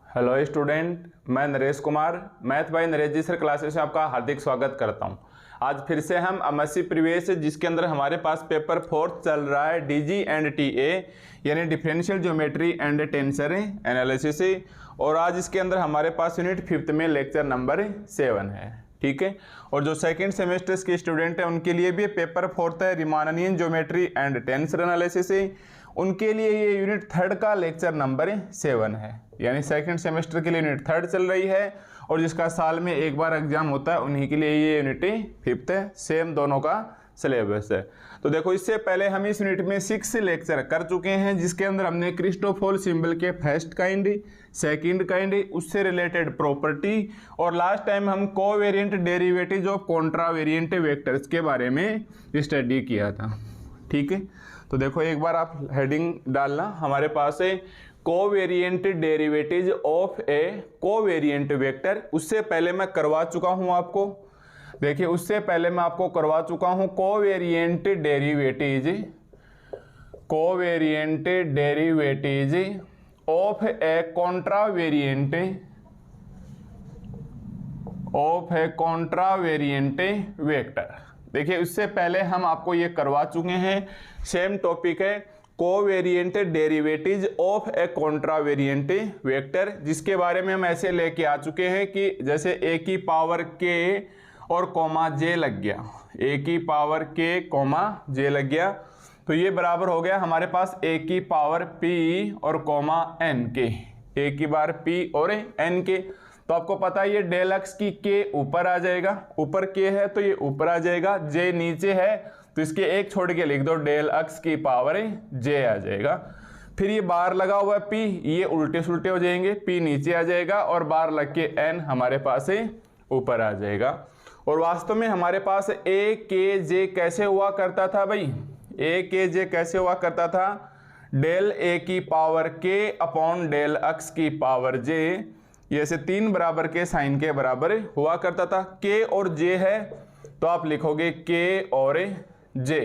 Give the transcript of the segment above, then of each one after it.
Hello student, मैं Naresh Kumar math by Naresh ji sir classes में आपका हार्दिक स्वागत करता हूं। आज फिर से हम एमएससी प्रीवियस जिसके अंदर हमारे पास पेपर 4 चल रहा है डीजी एंड टीए यानी differential geometry and tensor analysis, और आज इसके अंदर हमारे पास यूनिट 5th में लेक्चर नंबर 7 है। ठीक है, और जो सेकंड सेमेस्टर्स के स्टूडेंट हैं उनके लिए भी पेपर 4 है Riemannian geometry and tensor analysis, उनके लिए ये यूनिट 3 का लेक्चर नंबर 7 है। यानी सेकंड सेमेस्टर के लिए यूनिट 3 चल रही है और जिसका साल में एक बार एग्जाम होता है उन्हीं के लिए ये यूनिट 5th है। सेम दोनों का सिलेबस है। तो देखो, इससे पहले हम इस यूनिट में 6 लेक्चर कर चुके हैं जिसके अंदर हमने क्रिस्टोफोल सिंबल के फर्स्ट काइंड, सेकंड काइंड, उससे रिलेटेड प्रॉपर्टी, और लास्ट टाइम हम कोवेरिएंट डेरिवेटिव ऑफ कॉन्ट्रावेरिएंट वेक्टर्स के बारे में स्टडी किया था। ठीक है, तो देखो एक बार आप हेडिंग डालना, हमारे पास है covariant derivative of A covariant vector. उससे पहले मैं करवा चुका हूं आपको, देखिए उससे पहले मैं आपको करवा चुका हूं covariant derivative of a contravariant vector. देखिए उससे पहले हम आपको ये करवा चुके हैं, सेम टॉपिक है covariant derivative of a contravariant vector, जिसके बारे में हम ऐसे लेके आ चुके हैं कि जैसे ए की पावर के और कॉमा जे लग गया, ए की पावर के कॉमा जे लग गया, तो ये बराबर हो गया हमारे पास ए की पावर पी और कॉमा एन के, ए की बार पी और एन के। तो आपको पता है ये डेल एक्स की के ऊपर आ जाएगा, ऊपर के है तो ये ऊपर आ जाएगा, जे नीचे है तो इसके एक छोड़ के लिख दो, डेल एक्स की पावर जे आ जाएगा। फिर ये बार लगा हुआ है पी, ये उल्टे सुल्टे हो जाएंगे, पी नीचे आ जाएगा और बार लग के एन हमारे पास ऊपर आ जाएगा। और वास्तव में हमारे पास ए के जे कैसे हुआ करता था भाई, ए के जे कैसे हुआ करता था, डेल ए की पावर के अपॉन डेल एक्स की पावर जे, ये ऐसे 3 बराबर के साइन के बराबर हुआ करता था। के और जे है तो आप लिखोगे के और जे।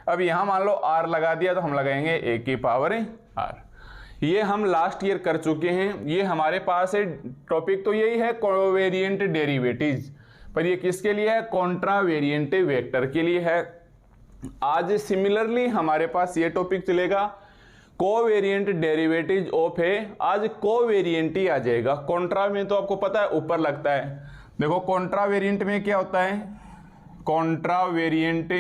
अब यहां मान लो आर लगा दिया तो हम लगाएंगे ए की पावर आर। ये हम लास्ट ईयर कर चुके हैं। ये हमारे पास है टॉपिक तो यही है कोवेरिएंट डेरिवेटिव्स, पर ये किसके लिए है, कॉन्ट्रावेरिएंट वेक्टर के लिए है। आज सिमिलरली हमारे पास ये टॉपिक चलेगा कोवेरिएंट डेरिवेटिव ऑफ है, आज कोवेरिएंट ही आ जाएगा। कॉन्ट्रा में तो आपको पता है ऊपर लगता है, देखो कॉन्ट्रावेरिएंट में क्या होता है, कॉन्ट्रावेरिएंट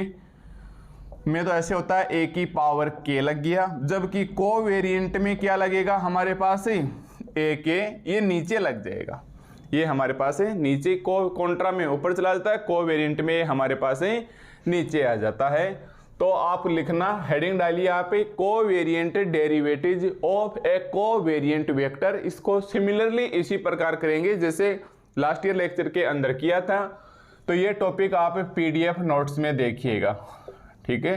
में तो ऐसे होता है ए की पावर के लग गया, जबकि कोवेरिएंट में क्या लगेगा हमारे पास ए के, ये नीचे लग जाएगा, ये हमारे पास है नीचे, कॉन्ट्रा में ऊपर चला जाता है, कोवेरिएंट में हमारे पास नीचे आ जाता है। तो आप लिखना, हेडिंग डालिए आप covariant derivative of A covariant vector. इसको सिमिलरली इसी प्रकार करेंगे जैसे लास्ट ईयर लेक्चर के अंदर किया था। तो ये टॉपिक आप पीडीएफ नोट्स में देखिएगा। ठीक है,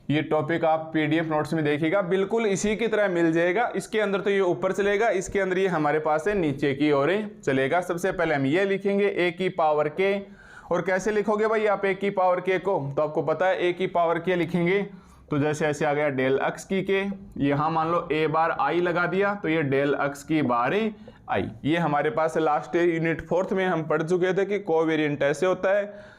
ये टॉपिक आप पीडीएफ नोट्स में देखिएगा, बिल्कुल इसी की तरह मिल जाएगा। इसके अंदर तो ये ऊपर चलेगा, इसके अंदर ये हमारे पास है नीचे की ओर चलेगा। सबसे पहले हम ये लिखेंगे ए की पावर के, और कैसे लिखोगे भाई आप ए की पावर के को, तो आपको पता है ए की पावर के लिखेंगे तो जैसे ऐसे आ गया डेल एक्स की के, यहां मान लो ए बार आई लगा दिया तो ये डेल एक्स की बार आई। ये हमारे पास लास्ट यूनिट 4th में हम पढ़ चुके थे कि कोवेरिएंट ऐसे होता है।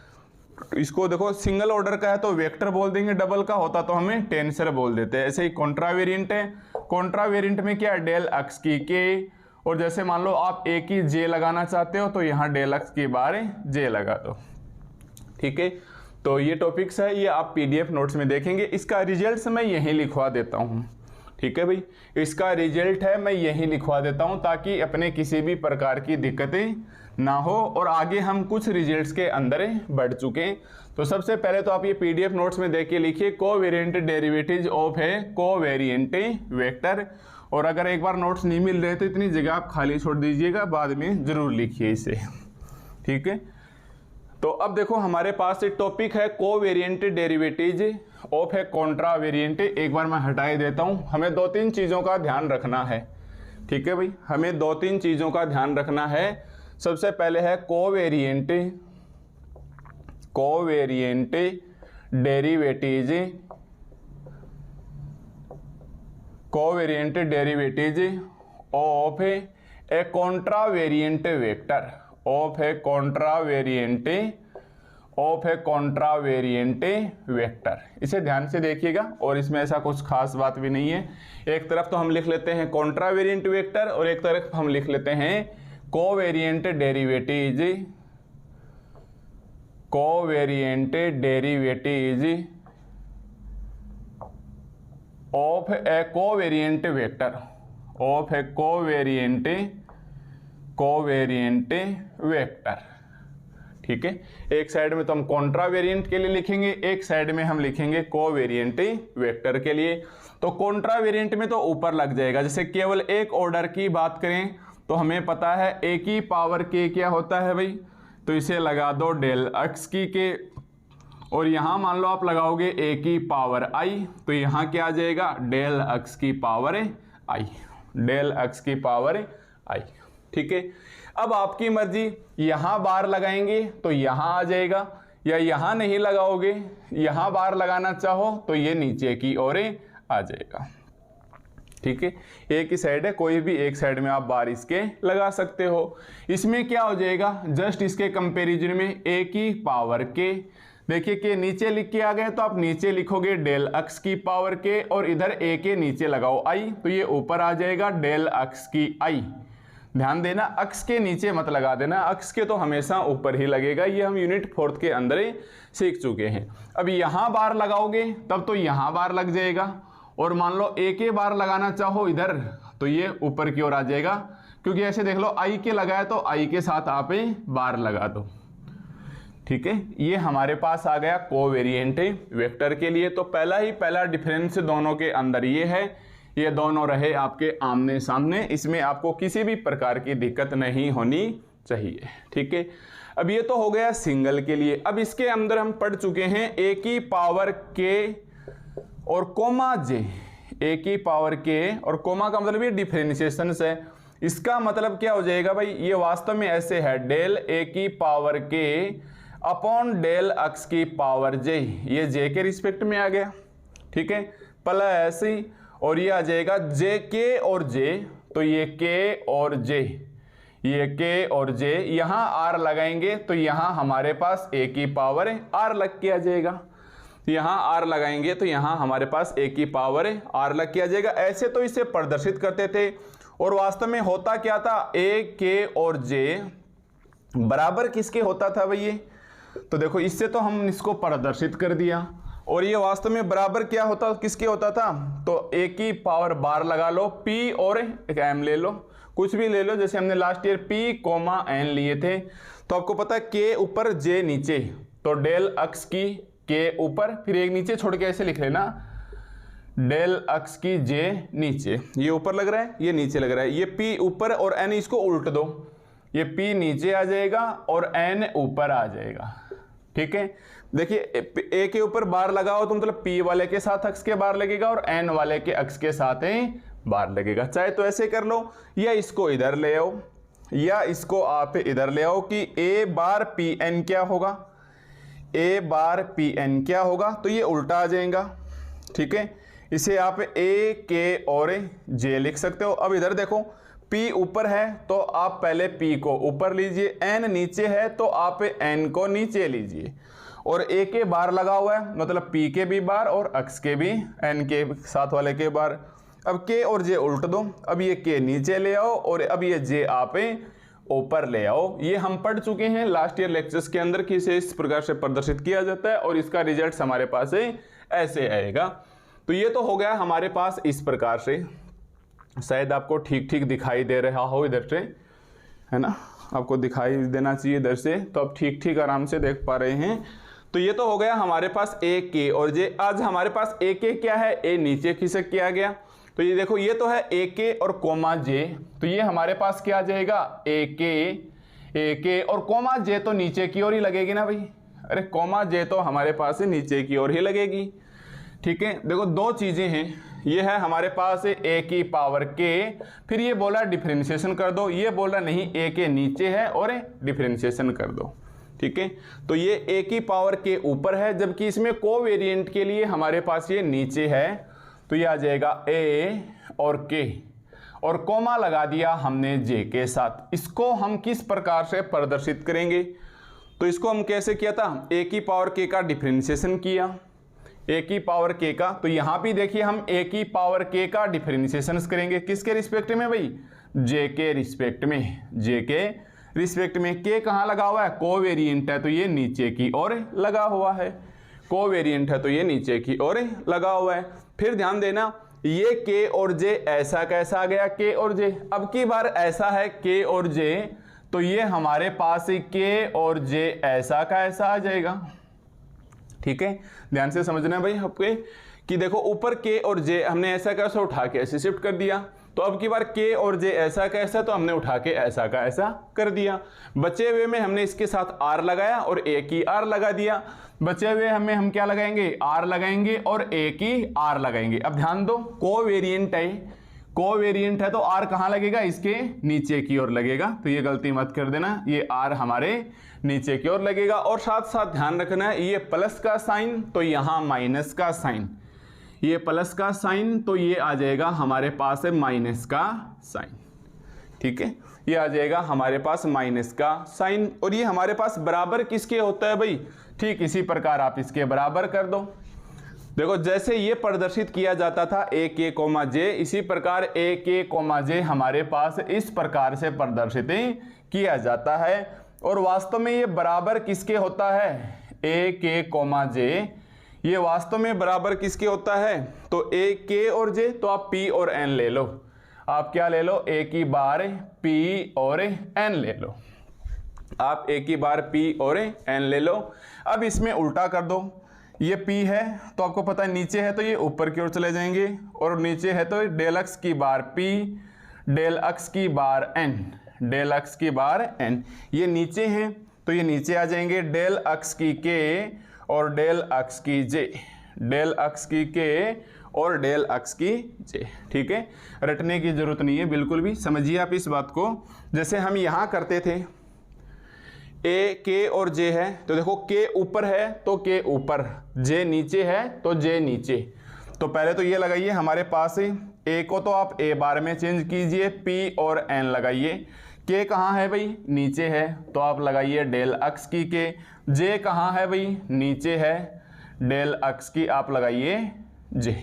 इसको देखो सिंगल ऑर्डर का है तो वेक्टर बोल देंगे, डबल का होता तो हमें टेंसर बोल देते हैं। ऐसे ही कॉन्ट्रावेरिएंट है, कॉन्ट्रावेरिएंट में क्या है डेल एक्स की के, और जैसे मान लो आप ए की जे लगाना चाहते हो तो यहाँ डेल एक्स की बार जे लगा दो। ठीक है, तो ये टॉपिक्स है, ये आप पीडीएफ नोट्स में देखेंगे। इसका रिजल्ट मैं यहीं लिखवा देता हूँ। ठीक है भाई, इसका रिजल्ट है मैं यहीं लिखवा देता हूँ ताकि अपने किसी भी प्रकार की दिक्कतें ना हो, और आगे हम कुछ रिजल्ट्स के अंदर बढ़ चुके हैं। तो सबसे पहले तो आप ये पीडीएफ नोट्स में देख के लिखिए कोवेरिएंट डेरिवेटिव ऑफ है कोवेरिएंट वेक्टर, और अगर एक बार नोट्स नहीं मिल रहे तो इतनी जगह आप खाली छोड़ दीजिएगा, बाद में जरूर लिखिए इसे। ठीक है, तो अब देखो हमारे पास एक टॉपिक है कोवेरिएंट डेरिवेटिव ऑफ है कॉन्ट्रावेरिएंट। एक बार मैं हटाई देता हूं, हमें 2-3 चीजों का ध्यान रखना है। ठीक है भाई, हमें 2-3 चीजों का ध्यान रखना है। सबसे पहले है covariant derivative of a contravariant vector of a contravariant vector. इसे ध्यान से देखिएगा, और इसमें ऐसा कुछ खास बात भी नहीं है। एक तरफ तो हम लिख लेते हैं कॉन्ट्रावेरिएंट वेक्टर और एक तरफ हम लिख लेते हैं covariant derivative of A covariant vector. ठीक है, एक साइड में तो हम कॉन्ट्रावेरिएंट के लिए लिखेंगे, एक साइड में हम लिखेंगे कोवेरिएंट वेक्टर के लिए। तो कॉन्ट्रावेरिएंट में तो ऊपर लग जाएगा। जैसे केवल एक ऑर्डर की बात करें तो हमें पता है ए की पावर के क्या होता है भाई, तो इसे लगा दो डेल एक्स की के, और यहाँ मान लो आप लगाओगे ए की पावर आई, तो यहाँ क्या आ जाएगा डेल एक्स की पावर आई, डेल एक्स की पावर आई। ठीक है, अब आपकी मर्जी, यहाँ बार लगाएंगे तो यहाँ आ जाएगा, या यहाँ नहीं लगाओगे, यहाँ बार लगाना चाहो तो ये नीचे की ओर आ जाएगा। ठीक है, एक ही साइड है, कोई भी एक साइड में आप बार इसके लगा सकते हो। इसमें क्या हो जाएगा, जस्ट इसके कंपैरिजन में ए की पावर के, देखिए कि नीचे लिख के आ गए तो आप नीचे लिखोगे डेल एक्स की पावर के, और इधर ए के नीचे लगाओ आई, तो ये ऊपर आ जाएगा डेल एक्स की आई। ध्यान देना, अक्स के नीचे मत लगा देना, अक्स के तो हमेशा ऊपर ही लगेगा, ये हम यूनिट 4 के अंदर ही सीख चुके हैं। अब यहाँ बार लगाओगे तब तो यहाँ बार लग जाएगा, और मान लो ए के बार लगाना चाहो इधर तो ये ऊपर की ओर आ जाएगा, क्योंकि ऐसे देख लो आई के लगाया तो आई के साथ आप बार लगा दो। ठीक है, ये हमारे पास आ गया कोवेरिएंट वेक्टर के लिए। तो पहला डिफरेंस दोनों के अंदर ये है, ये दोनों रहे आपके आमने सामने, इसमें आपको किसी भी प्रकार की दिक्कत नहीं होनी चाहिए। ठीक है, अब ये तो हो गया सिंगल के लिए। अब इसके अंदर हम पढ़ चुके हैं ए की पावर के और कोमा जे, ए की पावर के और कोमा का मतलब ये डिफरेंशिएशन है। इसका मतलब क्या हो जाएगा भाई, ये वास्तव में ऐसे है डेल ए की पावर के अपॉन डेल एक्स की पावर जे, ये जे के रिस्पेक्ट में आ गया। ठीक है, प्लस और ये आ जाएगा जे के और जे, तो ये के और जे, ये के और जे, यहाँ आर लगाएंगे तो यहाँ हमारे पास ए की पावर आर लग के आ जाएगा। यहाँ आर लगाएंगे तो यहाँ हमारे पास ए की पावर आर लग के आ जाएगा। ऐसे तो इसे प्रदर्शित करते थे, और वास्तव में होता क्या था, ए के और जे बराबर किसके होता था भाई, ये तो देखो इससे तो हम इसको प्रदर्शित कर दिया, और ये वास्तव में बराबर क्या होता, किसके होता था, तो ए की पावर बार लगा लो, पी और एक एम ले लो, कुछ भी ले लो, जैसे हमने last year P comma N लिए थे। तो आपको पता है के ऊपर जे नीचे, तो डेल एक्स की के ऊपर, फिर एक नीचे छोड़ के ऐसे लिख लेना डेल एक्स की जे नीचे, ये ऊपर लग रहा है ये नीचे लग रहा है, ये पी ऊपर और एन इसको उल्ट दो, ये पी नीचे आ जाएगा और एन ऊपर आ जाएगा। ठीक है, देखिए ए के ऊपर बार लगाओ तो मतलब पी वाले के साथ अक्स के बार लगेगा और एन वाले के अक्स के साथ ही बार लगेगा। चाहे तो ऐसे कर लो, या इसको इधर ले आओ, या इसको आप इधर ले आओ कि ए बार पी एन क्या होगा, ए बार पी एन क्या होगा, तो ये उल्टा आ जाएगा। ठीक है, इसे आप ए के और जे लिख सकते हो। अब इधर देखो P ऊपर है तो आप पहले P को ऊपर लीजिए, N नीचे है तो आप N को नीचे लीजिए, और A के बार लगा हुआ है मतलब P के भी बार और X के भी N के साथ वाले के बार। अब K और J उल्ट दो, अब ये K नीचे ले आओ और अब ये J आप ऊपर ले आओ। ये हम पढ़ चुके हैं लास्ट ईयर लेक्चर्स के अंदर कि इसे इस प्रकार से प्रदर्शित किया जाता है और इसका रिजल्ट हमारे पास ऐसे आएगा। तो ये तो हो गया हमारे पास इस प्रकार से, शायद आपको ठीक ठीक दिखाई दे रहा हो इधर से, है ना, आपको दिखाई देना चाहिए इधर से, तो आप ठीक ठीक आराम से देख पा रहे हैं। तो ये तो हो गया हमारे पास ए के और जे। आज हमारे पास ए के क्या है, ए नीचे खिसक के आ गया, तो ये देखो ये तो है ए के और कोमा जे, तो ये हमारे पास क्या आ जाएगा ए के और कोमा जे तो नीचे की ओर ही लगेगी ना भाई, अरे कोमा जे तो हमारे पास नीचे की ओर ही लगेगी। ठीक है, देखो दो चीजें हैं, ये है हमारे पास ए की पावर के, फिर ये बोला डिफरेंशिएशन कर दो, ये बोला नहीं ए के नीचे है और डिफरेंशिएशन कर दो। ठीक है, तो ये ए की पावर के ऊपर है, जबकि इसमें कोवेरिएंट के लिए हमारे पास ये नीचे है, तो ये आ जाएगा ए और के, और कोमा लगा दिया हमने जे के साथ। इसको हम किस प्रकार से प्रदर्शित करेंगे, तो इसको हम कैसे किया था, ए की पावर के का डिफरेंशिएशन किया, ए की पावर के का। तो यहां भी देखिए हम ए की पावर के का डिफरेंशिएशन करेंगे, किसके रिस्पेक्ट में भाई, जे के रिस्पेक्ट में, जे के रिस्पेक्ट में। के कहाँ लगा हुआ है, कोवेरिएंट है तो ये नीचे की ओर लगा हुआ है, कोवेरिएंट है तो ये नीचे की ओर लगा हुआ है। फिर ध्यान देना ये के और जे ऐसा कैसा आ गया, के और जे। अब की बार ऐसा है के और जे, तो ये हमारे पास के और जे ऐसा का ऐसा आ जाएगा। ठीक है, ध्यान से समझना भाई आपके कि देखो ऊपर के और जे हमने ऐसा कैसा उठा के ऐसे शिफ्ट कर दिया, तो अब की बार के और जे ऐसा कैसा तो हमने उठा के ऐसा का ऐसा कर दिया। बचे हुए में हमने इसके साथ आर लगाया और ए की आर लगा दिया। बचे हुए हमें हम क्या लगाएंगे, आर लगाएंगे और ए की आर लगाएंगे। अब ध्यान दो कोवेरिएंट है, कोवेरिएंट है तो आर कहाँ लगेगा, इसके नीचे की ओर लगेगा, तो ये गलती मत कर देना, ये आर हमारे नीचे की ओर लगेगा। और साथ साथ ध्यान रखना है ये प्लस का साइन तो यहाँ माइनस का साइन, ये प्लस का साइन तो ये आ जाएगा हमारे पास है माइनस का साइन। ठीक है, ये आ जाएगा हमारे पास माइनस का साइन। और ये हमारे पास बराबर किसके होता है भाई, ठीक इसी प्रकार आप इसके बराबर कर दो। देखो जैसे ये प्रदर्शित किया जाता था ए के कोमा जे, इसी प्रकार ए के कोमा जे हमारे पास इस प्रकार से प्रदर्शित किया जाता है। और वास्तव में ये बराबर किसके होता है, ए के कोमा जे, ये वास्तव में बराबर किसके होता है, तो ए के और जे, तो आप पी और एन ले लो, आप क्या ले लो, ए की बार पी और एन ले लो, आप ए की बार पी और एन ले लो। अब इसमें उल्टा कर दो, ये पी है तो आपको पता है नीचे है तो ये ऊपर की ओर चले जाएंगे, और नीचे है तो डेल एक्स की बार पी, डेल एक्स की बार एन, डेल एक्स की बार एन। ये नीचे हैं तो ये नीचे आ जाएंगे, डेल एक्स की के और डेल एक्स की जे, डेल एक्स की के और डेल एक्स की जे। ठीक है, रटने की जरूरत नहीं है बिल्कुल भी, समझिए आप इस बात को। जैसे हम यहाँ करते थे ए के और जे है, तो देखो के ऊपर है तो के ऊपर, जे नीचे है तो जे नीचे। तो पहले तो ये लगाइए हमारे पास ए को तो आप ए बार में चेंज कीजिए, पी और एन लगाइए। के कहाँ है भाई, नीचे है तो आप लगाइए डेल एक्स की के। जे कहाँ है भाई, नीचे है, डेल एक्स की आप लगाइए जे।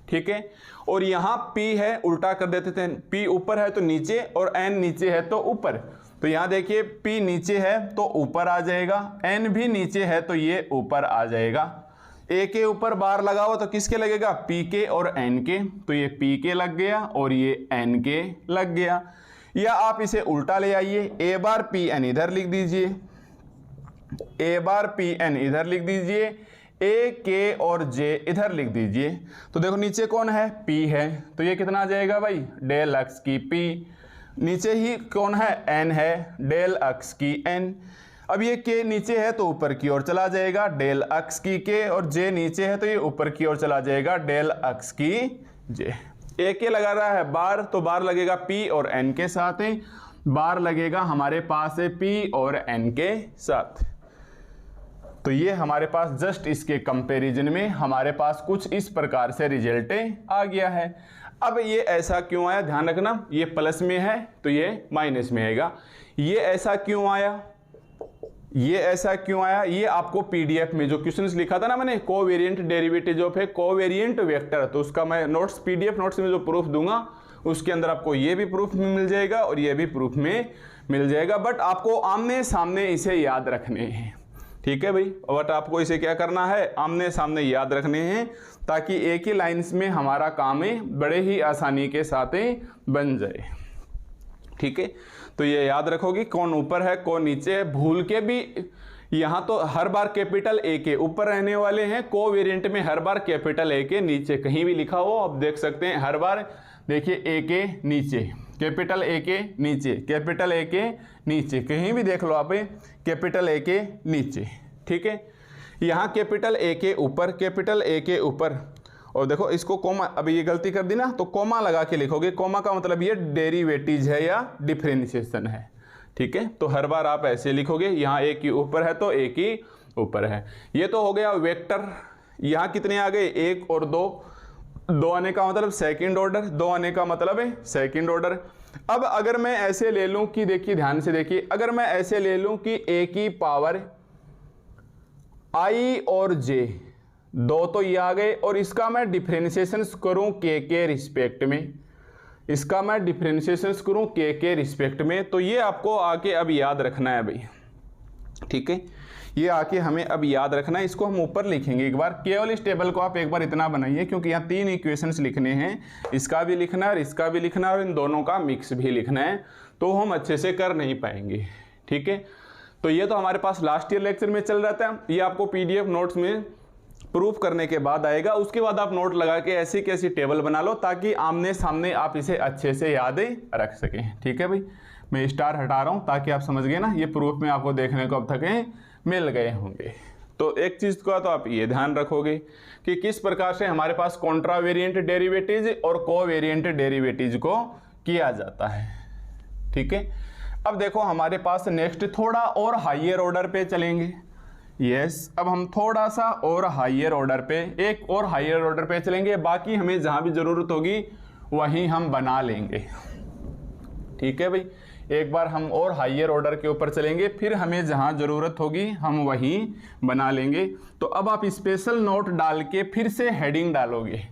ठीक है, और यहाँ पी है उल्टा कर देते थे, पी ऊपर है तो नीचे और एन नीचे है तो ऊपर। तो यहाँ देखिए पी नीचे है तो ऊपर आ जाएगा, एन भी नीचे है तो ये ऊपर आ जाएगा। ए के ऊपर बार लगा हुआ तो किसके लगेगा, पी के और एन के, तो ये पी के लग गया और ये एन के लग गया। या आप इसे उल्टा ले आइए, ए बार पी एन इधर लिख दीजिए, ए बार पी एन इधर लिख दीजिए, ए के और जे इधर लिख दीजिए। तो देखो नीचे कौन है, पी है, तो ये कितना आ जाएगा भाई, डेल एक्स की पी। नीचे ही कौन है, एन है, डेल एक्स की एन। अब ये के नीचे है तो ऊपर की ओर चला जाएगा, डेल एक्स की के, और जे नीचे है तो ये ऊपर की ओर चला जाएगा, डेल एक्स की जे। ए के लगा रहा है बार तो बार लगेगा पी और एन के साथ ही, बार लगेगा हमारे पास है पी और एन के साथ। तो ये हमारे पास जस्ट इसके कंपैरिजन में हमारे पास कुछ इस प्रकार से रिजल्ट आ गया है। अब ये ऐसा क्यों आया, ध्यान रखना, ये प्लस में है तो ये माइनस में आएगा। ये ऐसा क्यों आया, ये ऐसा क्यों आया, ये आपको पीडीएफ में जो क्वेश्चंस लिखा था ना मैंने, covariant derivative of A covariant vector, तो उसका मैं नोट्स पीडीएफ नोट्स में जो प्रूफ दूंगा उसके अंदर आपको ये भी प्रूफ में मिल जाएगा और ये भी प्रूफ में मिल जाएगा। बट आपको आमने सामने इसे याद रखने हैं। ठीक है भाई, बट आपको इसे क्या करना है, आमने सामने याद रखने हैं, ताकि एक ही लाइंस में हमारा काम बड़े ही आसानी के साथ बन जाए। ठीक है, तो ये याद रखोगे कौन ऊपर है कौन नीचे है। भूल के भी यहाँ तो हर बार कैपिटल ए के ऊपर रहने वाले हैं, कोवेरिएंट में हर बार कैपिटल ए के नीचे, कहीं भी लिखा हो आप देख सकते हैं, हर बार देखिए ए के नीचे, कैपिटल ए के नीचे, कैपिटल ए के नीचे, कहीं भी देख लो आप कैपिटल ए के नीचे। ठीक है, यहाँ कैपिटल ए के ऊपर, कैपिटल ए के ऊपर, और देखो इसको कोमा, अभी ये गलती कर दी ना तो कोमा लगा के लिखोगे, कोमा का मतलब ये डेरिवेटिव है या डिफरेंशिएशन है। ठीक है, तो हर बार आप ऐसे लिखोगे, यहाँ ए की ऊपर है तो ए की ऊपर है। ये तो हो गया वेक्टर। यहाँ कितने आ गए, 1 और 2, 2 आने का मतलब सेकंड ऑर्डर, 2 आने का मतलब है सेकंड ऑर्डर। अब अगर मैं ऐसे ले लूं कि देखिए ध्यान से देखिए, अगर मैं ऐसे ले लूं कि a की पावर i और j, 2 तो ये आ गए, और इसका मैं डिफरेंशिएशन करूं k के रिस्पेक्ट में, इसका मैं डिफरेंशिएशन करूं k के रिस्पेक्ट में, तो ये आपको आके अब याद रखना है भाई, ठीक है, ये आके हमें अब याद रखना है। इसको हम ऊपर लिखेंगे एक बार, केवल इस टेबल को आप एक बार इतना बनाइए, क्योंकि यहाँ 3 इक्वेशंस लिखने हैं, इसका भी लिखना है और इसका भी लिखना है और इन दोनों का मिक्स भी लिखना है, तो हम अच्छे से कर नहीं पाएंगे, ठीक है। तो ये तो हमारे पास लास्ट ईयर लेक्चर में चल रहा था, ये आपको PDF नोट्स में प्रूफ करने के बाद आएगा, उसके बाद आप नोट लगा के ऐसी कैसी टेबल बना लो ताकि आमने सामने आप इसे अच्छे से याद रख सकें, ठीक है भाई। मैं स्टार हटा रहा हूँ ताकि आप समझ गए ना, ये प्रूफ में आपको देखने को अब तक मिल गए होंगे। तो एक चीज़ का तो आप ये ध्यान रखोगे कि किस प्रकार से हमारे पास कॉन्ट्रावेरिएंट डेरिवेटिव्स और कोवेरिएंट डेरिवेटिव्स को किया जाता है, ठीक है। अब देखो हमारे पास नेक्स्ट थोड़ा और हाइयर ऑर्डर पे चलेंगे। यस, अब हम थोड़ा सा और हाइयर ऑर्डर पे, एक और हाइयर ऑर्डर पे चलेंगे, बाकी हमें जहाँ भी ज़रूरत होगी वहीं हम बना लेंगे, ठीक है भाई। एक बार हम और हाइयर ऑर्डर के ऊपर चलेंगे, फिर हमें जहाँ ज़रूरत होगी हम वहीं बना लेंगे। तो अब आप स्पेशल नोट डाल के फिर से हेडिंग डालोगे,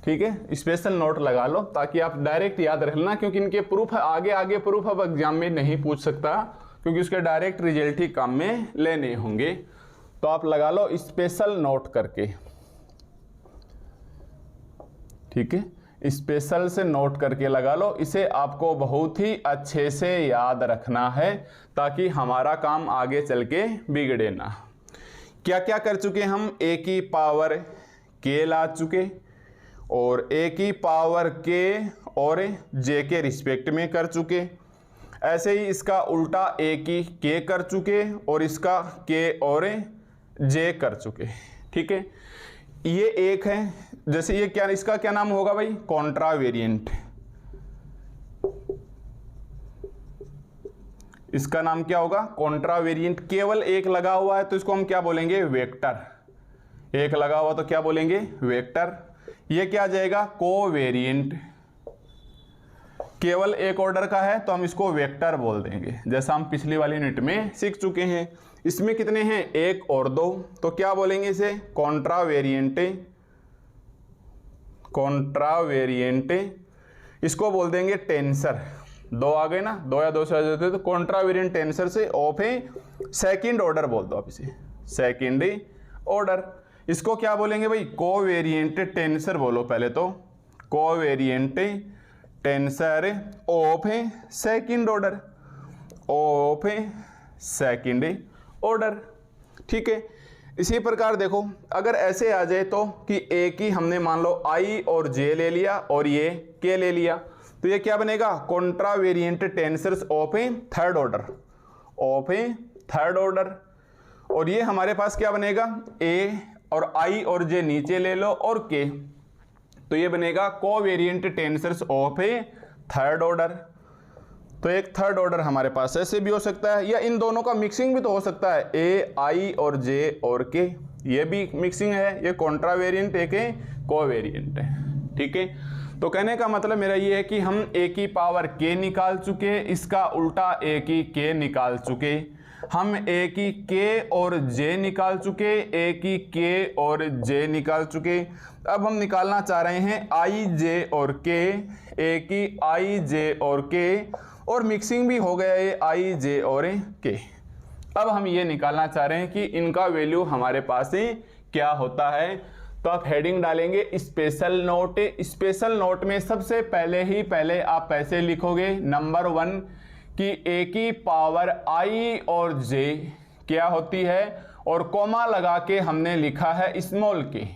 ठीक है, स्पेशल नोट लगा लो ताकि आप डायरेक्ट याद रख लेना, क्योंकि इनके प्रूफ आगे प्रूफ अब एग्जाम में नहीं पूछ सकता, क्योंकि उसके डायरेक्ट रिजल्ट ही काम में लेने होंगे। तो आप लगा लो स्पेशल नोट करके, ठीक है, स्पेशल से नोट करके लगा लो, इसे आपको बहुत ही अच्छे से याद रखना है ताकि हमारा काम आगे चल के बिगड़े ना। क्या क्या कर चुके हम, a की पावर k ला चुके, और a की पावर k और j के रिस्पेक्ट में कर चुके। ऐसे ही इसका उल्टा a की k कर चुके और इसका k और j कर चुके, ठीक है। ये एक है, जैसे ये क्या, इसका क्या नाम होगा भाई, कॉन्ट्रावेरिएंट, इसका नाम क्या होगा, कॉन्ट्रावेरिएंट। केवल एक लगा हुआ है तो इसको हम क्या बोलेंगे, वेक्टर, एक लगा हुआ तो क्या बोलेंगे, वेक्टर। ये क्या आ जाएगा, कोवेरिएंट, केवल एक ऑर्डर का है तो हम इसको वेक्टर बोल देंगे, जैसा हम पिछली वाली यूनिट में सीख चुके हैं। इसमें कितने हैं, 1 और 2, तो क्या बोलेंगे इसे, कॉन्ट्रावेरिएंट, कॉन्ट्रावेरिएंट। इसको बोल देंगे टेंसर, 2 आ गए ना, 2 या 2 से आ जाते हैं तो कॉन्ट्रावेरिएंट टेंसर से ऑफ है सेकंड ऑर्डर बोल दो आप इसे, सेकंड ऑर्डर। इसको क्या बोलेंगे भाई, कोवेरिएंट टेंसर बोलो पहले तो, covariant tensor of second order, of second order, ठीक है। इसी प्रकार देखो अगर ऐसे आ जाए तो कि a की हमने मान लो i और j ले लिया और ये k ले लिया, तो ये क्या बनेगा, contravariant tensors of a third order, of a third order. और ये हमारे पास क्या बनेगा, a और i और j नीचे ले लो और k, तो ये बनेगा covariant tensors of a third order. तो एक थर्ड ऑर्डर हमारे पास ऐसे भी हो सकता है, या इन दोनों का मिक्सिंग भी तो हो सकता है, a, i और j और k, ये भी मिक्सिंग है, ये कॉन्ट्रावेरिएंट एक कोवेरिएंट है, ठीक है। तो कहने का मतलब मेरा ये है कि हम a की पावर k निकाल चुके, इसका उल्टा a की k निकाल चुके, हम a की k और j निकाल चुके, a की k और j निकाल चुके। अब हम निकालना चाह रहे हैं i, j और k, a की i, j और k, और मिक्सिंग भी हो गया ये i, j और k। अब हम ये निकालना चाह रहे हैं कि इनका वैल्यू हमारे पास ही क्या होता है, तो आप हेडिंग डालेंगे स्पेशल नोट। स्पेशल नोट में सबसे पहले आप ऐसे लिखोगे, नंबर 1 कि a की पावर i और j क्या होती है, और कोमा लगा के हमने लिखा है स्मॉल k,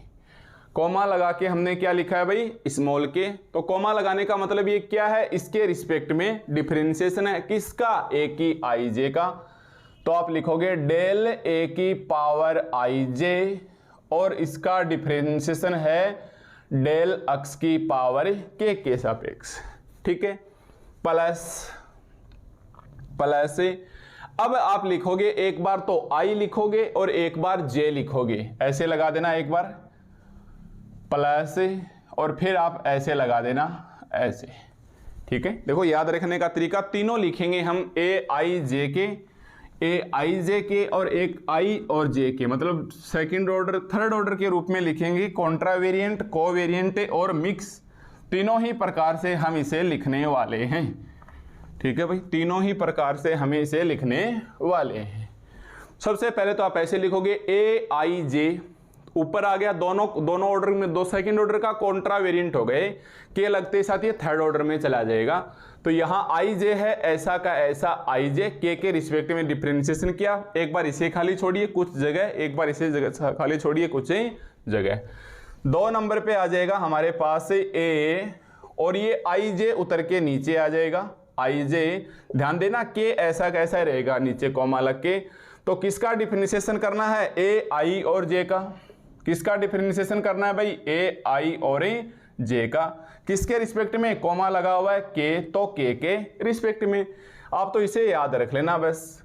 कोमा लगा के हमने क्या लिखा है भाई, स्मॉल k। तो कोमा लगाने का मतलब ये क्या है, इसके रिस्पेक्ट में डिफरेंशिएशन है, किसका, a की i j का। तो आप लिखोगे डेल a की पावर i j, और इसका डिफरेंशिएशन है डेल x की पावर k के सापेक्ष, ठीक है, प्लस अब आप लिखोगे एक बार तो i लिखोगे और एक बार j लिखोगे, ऐसे लगा देना, एक बार प्लस और फिर आप ऐसे लगा देना ऐसे, ठीक है। देखो याद रखने का तरीका, तीनों लिखेंगे हम ए आई जे के और एक आई और जे के, मतलब सेकंड ऑर्डर थर्ड ऑर्डर के रूप में लिखेंगे। कॉन्ट्रावेरिएंट, कोवेरिएंट और मिक्स, तीनों ही प्रकार से हम इसे लिखने वाले हैं, ठीक है भाई, तीनों ही प्रकार से हमें इसे लिखने वाले हैं। सबसे पहले तो आप ऐसे लिखोगे ए आई जे, ऊपर आ गया दोनों ऑर्डर में, दो सेकंड ऑर्डर का कॉन्ट्रावेरिएंट हो गए, के लगते साथ ये थर्ड ऑर्डर में चला जाएगा। तो यहाँ आई जे है ऐसा का ऐसा आई जे, के रिस्पेक्ट में डिफरेंशिएशन किया, एक बार इसे खाली छोड़िए कुछ जगह, एक बार इसे जगह खाली छोड़िए कुछ जगह। 2 नंबर पे आ जाएगा हमारे पास ए, और ये आई जे उतर के नीचे आ जाएगा, आई जे, ध्यान देना के ऐसा कैसा रहेगा नीचे कॉमा लग के। तो किसका डिफरेंशिएशन करना है, ए आई और जे का, किसका डिफरेंशिएशन करना है भाई, ए आई और जे का, किसके रिस्पेक्ट में, कॉमा लगा हुआ है के, तो के रिस्पेक्ट में। आप तो इसे याद रख लेना बस,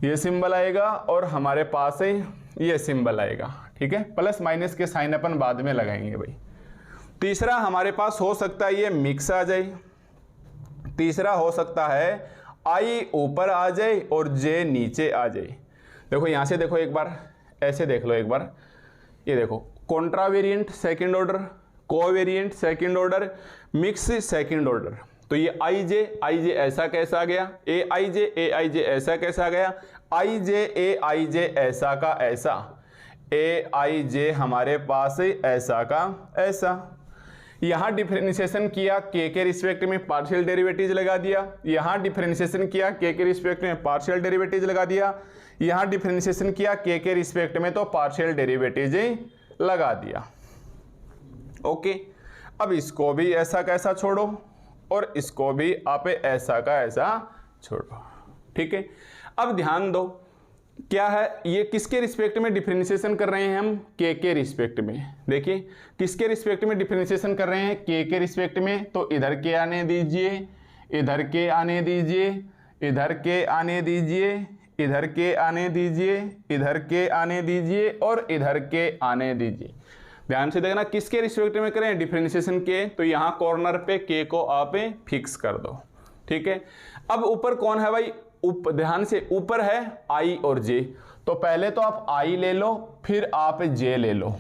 ये सिंबल आएगा और हमारे पास ये सिंबल आएगा, ठीक है। प्लस माइनस के साइन अपन बाद में लगाएंगे भाई। तीसरा हमारे पास हो सकता है ये मिक्स आ जाए, तीसरा हो सकता है आई ऊपर आ जाए और जे नीचे आ जाए। देखो यहां से देखो एक बार, ऐसे देख लो एक बार, ये देखो contravariant second order, covariant second order, mixed second order. तो ये आई जे ऐसा कैसा आ गया, ए आई जे ऐसा कैसा आ गया, आई जे ऐसा का ऐसा, ए आई जे हमारे पास ऐसा का ऐसा। यहां डिफरेंशिएशन किया के रिस्पेक्ट में पार्शियल डेरिवेटिव लगा दिया, यहां डिफरेंशिएशन किया के रिस्पेक्ट में पार्शियल डेरिवेटिव लगा दिया, यहां डिफरेंशिएशन किया के रिस्पेक्ट में तो पार्शियल डेरिवेटिव लगा दिया। ओके, अब इसको भी ऐसा कैसा छोड़ो और इसको भी आप ऐसा का ऐसा छोड़ो, ठीक है। अब ध्यान दो क्या है, ये किसके रिस्पेक्ट में डिफरेंशिएशन कर रहे हैं हम, के रिस्पेक्ट में। देखिए किसके रिस्पेक्ट में डिफरेंशिएशन कर रहे हैं, के रिस्पेक्ट में। तो इधर के आने दीजिए, इधर के आने दीजिए, इधर के आने दीजिए, इधर के आने दीजिए, इधर के आने दीजिए और इधर के आने दीजिए। ध्यान से देखना किसके रिस्पेक्ट में करें, डिफरेंशिएशन के। तो यहां कॉर्नर पे के को आप फिक्स कर दो, ठीक है। अब ऊपर कौन है भाई, ध्यान से ऊपर है आई और जे, तो पहले तो आप आई ले लो फिर आप जे ले लो।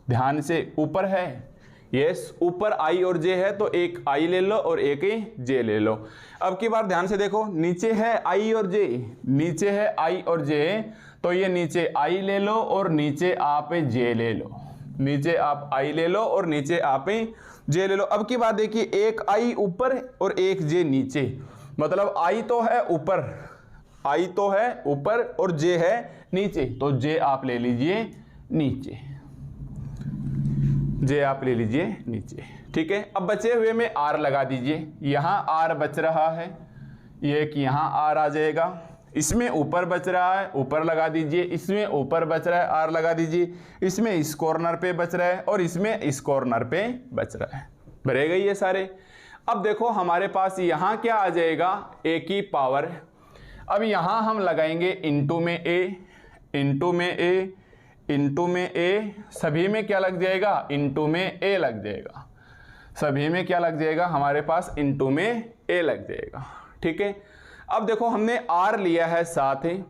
ध्यान से ऊपर है, यस ऊपर आई और जे है, तो एक आई ले लो और एक जे ले लो। अब की बार ध्यान से देखो, नीचे है आई और जे, नीचे है आई और जे, तो ये नीचे आई ले लो और नीचे आप जे ले लो, नीचे आप आई ले लो और नीचे आप जे ले लो। अब की बात देखिए, एक आई ऊपर और एक जे नीचे, मतलब आई तो है ऊपर, आई तो है ऊपर और जे है नीचे, तो जे आप ले लीजिए नीचे, जे आप ले लीजिए नीचे, ठीक है। अब बचे हुए में आर लगा दीजिए, यहां आर बच रहा है, ये कि यहां आर आ जाएगा, इसमें ऊपर बच रहा है ऊपर लगा दीजिए, इसमें ऊपर बच रहा है आर लगा दीजिए, इसमें इस कॉर्नर पे बच रहा है और इसमें इस कॉर्नर पे बच रहा है, भरे गए ये सारे। अब देखो हमारे पास यहां क्या आ जाएगा, ए की पावर। अब यहां हम लगाएंगे इनटू में ए, इनटू में ए, इनटू में ए, सभी में क्या लग जाएगा, इनटू में ए लग जाएगा, सभी में क्या लग जाएगा हमारे पास, इनटू में ए लग जाएगा, ठीक है। अब देखो हमने आर लिया है साथ ही,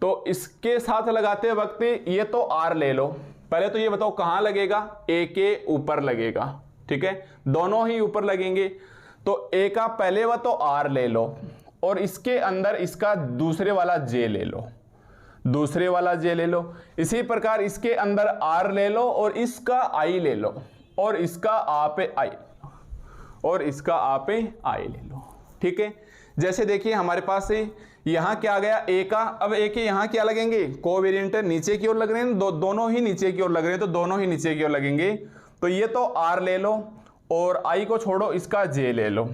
तो इसके साथ लगाते वक्त ये तो आर ले लो, पहले तो ये बताओ कहां लगेगा, ए के ऊपर लगेगा, ठीक है, दोनों ही ऊपर लगेंगे। तो ए का पहले वा तो आर ले लो और इसके अंदर इसका दूसरे वाला जे ले लो, दूसरे वाला जे ले लो। इसी प्रकार इसके अंदर आर ले लो और इसका आई ले लो और इसका आप आई और इसका आप आई ले लो, ठीक है। जैसे देखिए हमारे पास यहां क्या आ गया, ए का, अब ए के यहां क्या लगेंगे, कोवेरिएंट नीचे की ओर लग रहे हैं, दोनों ही नीचे की ओर लग रहे हैं, तो दोनों ही नीचे की ओर लगेंगे। तो ये तो आर ले लो और आई को छोड़ो, इसका जे ले लो,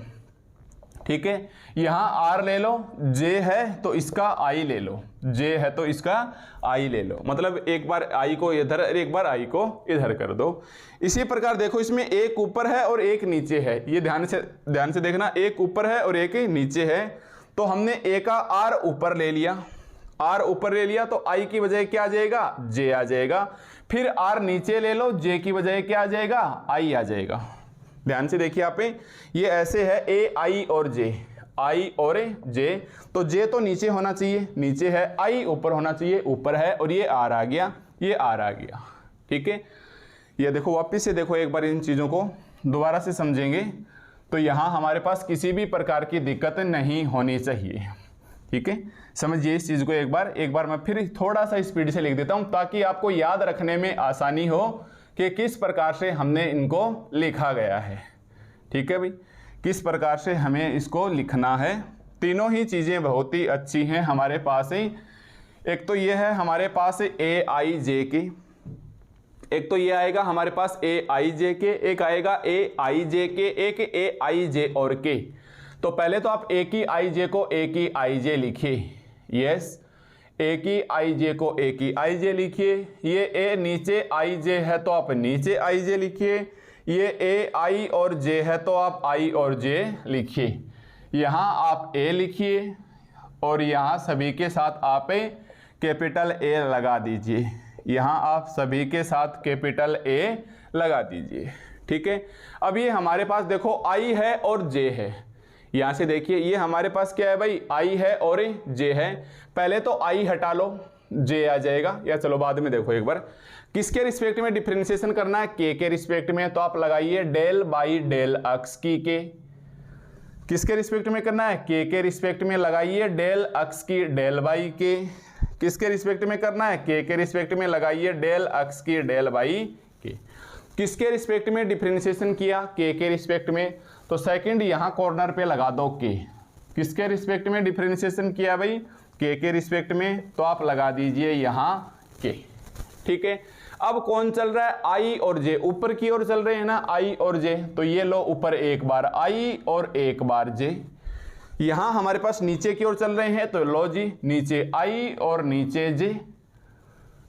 ठीक है। यहां आर ले लो, जे है तो इसका आई ले लो, जे है तो इसका आई ले लो, मतलब एक बार आई को इधर एक बार आई को इधर कर दो। इसी प्रकार देखो इसमें एक ऊपर है और एक नीचे है, ये ध्यान से देखना, एक ऊपर है और एक नीचे है। तो हमने ए का आर ऊपर ले लिया, आर ऊपर ले लिया, तो आई की बजाय क्या आ जाएगा, जे आ जाएगा। फिर आर नीचे ले लो, जे की बजाय क्या आ जाएगा, आई आ जाएगा। ध्यान से देखिए यहाँ पे, ये ऐसे है ए आई और जे, आई और जे, तो जे तो नीचे होना चाहिए, नीचे है, आई ऊपर होना चाहिए, ऊपर है, और ये आर आ गया, ये आर आ गया। ठीक है, ये देखो वापस से देखो एक बार, इन चीज़ों को दोबारा से समझेंगे तो यहाँ हमारे पास किसी भी प्रकार की दिक्कत नहीं होनी चाहिए। ठीक है, समझिए इस चीज़ को एक बार मैं फिर थोड़ा सा स्पीड से लिख देता हूँ ताकि आपको याद रखने में आसानी हो कि किस प्रकार से हमने इनको लिखा गया है। ठीक है भाई, किस प्रकार से हमें इसको लिखना है। तीनों ही चीज़ें बहुत ही अच्छी हैं हमारे पास ही। एक तो ये है हमारे पास ए आई जे के, एक तो ये आएगा हमारे पास ए आई जे के, एक आएगा ए आई जे के, एक ए आई जे और के। तो पहले तो आप ए की आई जे को ए की आई जे लिखिए, यस, ए की आई जे को ए की आई जे लिखिए। ये ए नीचे आई जे है तो आप नीचे आई जे लिखिए, ये ए आई और जे है तो आप आई और जे लिखिए। यहाँ आप ए लिखिए और यहाँ सभी के साथ आप कैपिटल ए लगा दीजिए, यहाँ आप सभी के साथ कैपिटल ए लगा दीजिए। ठीक है, अब ये हमारे पास देखो आई है और जे है, यहाँ से देखिए ये हमारे पास क्या है भाई, आई है और जे है। पहले तो आई हटा लो, जे आ जाएगा, या चलो बाद में देखो एक बार। किसके रिस्पेक्ट में डिफरेंशिएशन करना है, के रिस्पेक्ट में, तो आप लगाइए डेल बाई डेल अक्स की के। किसके रिस्पेक्ट में करना है, के रिस्पेक्ट में लगाइए डेल अक्स की डेल बाई के। किसके रिस्पेक्ट में करना है, के रिस्पेक्ट में लगाइए डेल अक्स की डेल बाई के। किसके रिस्पेक्ट में डिफरेंशिएशन किया, के रिस्पेक्ट में, तो सेकंड यहाँ कॉर्नर पे लगा दो के। किसके रिस्पेक्ट में डिफरेंशिएशन किया भाई, के रिस्पेक्ट में, तो आप लगा दीजिए यहाँ के। ठीक है, अब कौन चल रहा है, आई और जे, ऊपर की ओर चल रहे हैं ना आई और जे, तो ये लो ऊपर एक बार आई और एक बार जे। यहाँ हमारे पास नीचे की ओर चल रहे हैं तो लो जी, नीचे आई और नीचे जे।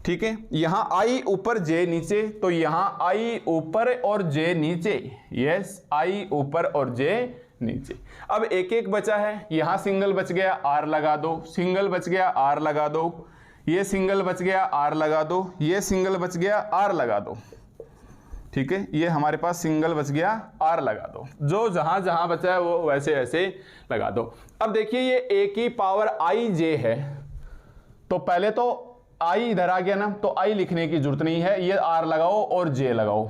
ठीक है, यहाँ आई ऊपर जे नीचे, तो यहाँ आई ऊपर और जे नीचे, यस, आई ऊपर और जे नीचे। अब एक एक बचा है, यहाँ सिंगल बच गया, आर लगा दो, सिंगल बच गया, आर लगा दो, ये सिंगल बच गया, आर लगा दो, ये सिंगल बच गया, आर लगा दो। ठीक है, ये हमारे पास सिंगल बच गया, आर लगा दो, जो जहां जहां बचा है वो वैसे ऐसे लगा दो। अब देखिए ये ए की पावर आई जे है, तो पहले तो आई इधर आ गया ना, तो आई लिखने की जरूरत नहीं है, ये आर लगाओ और जे लगाओ,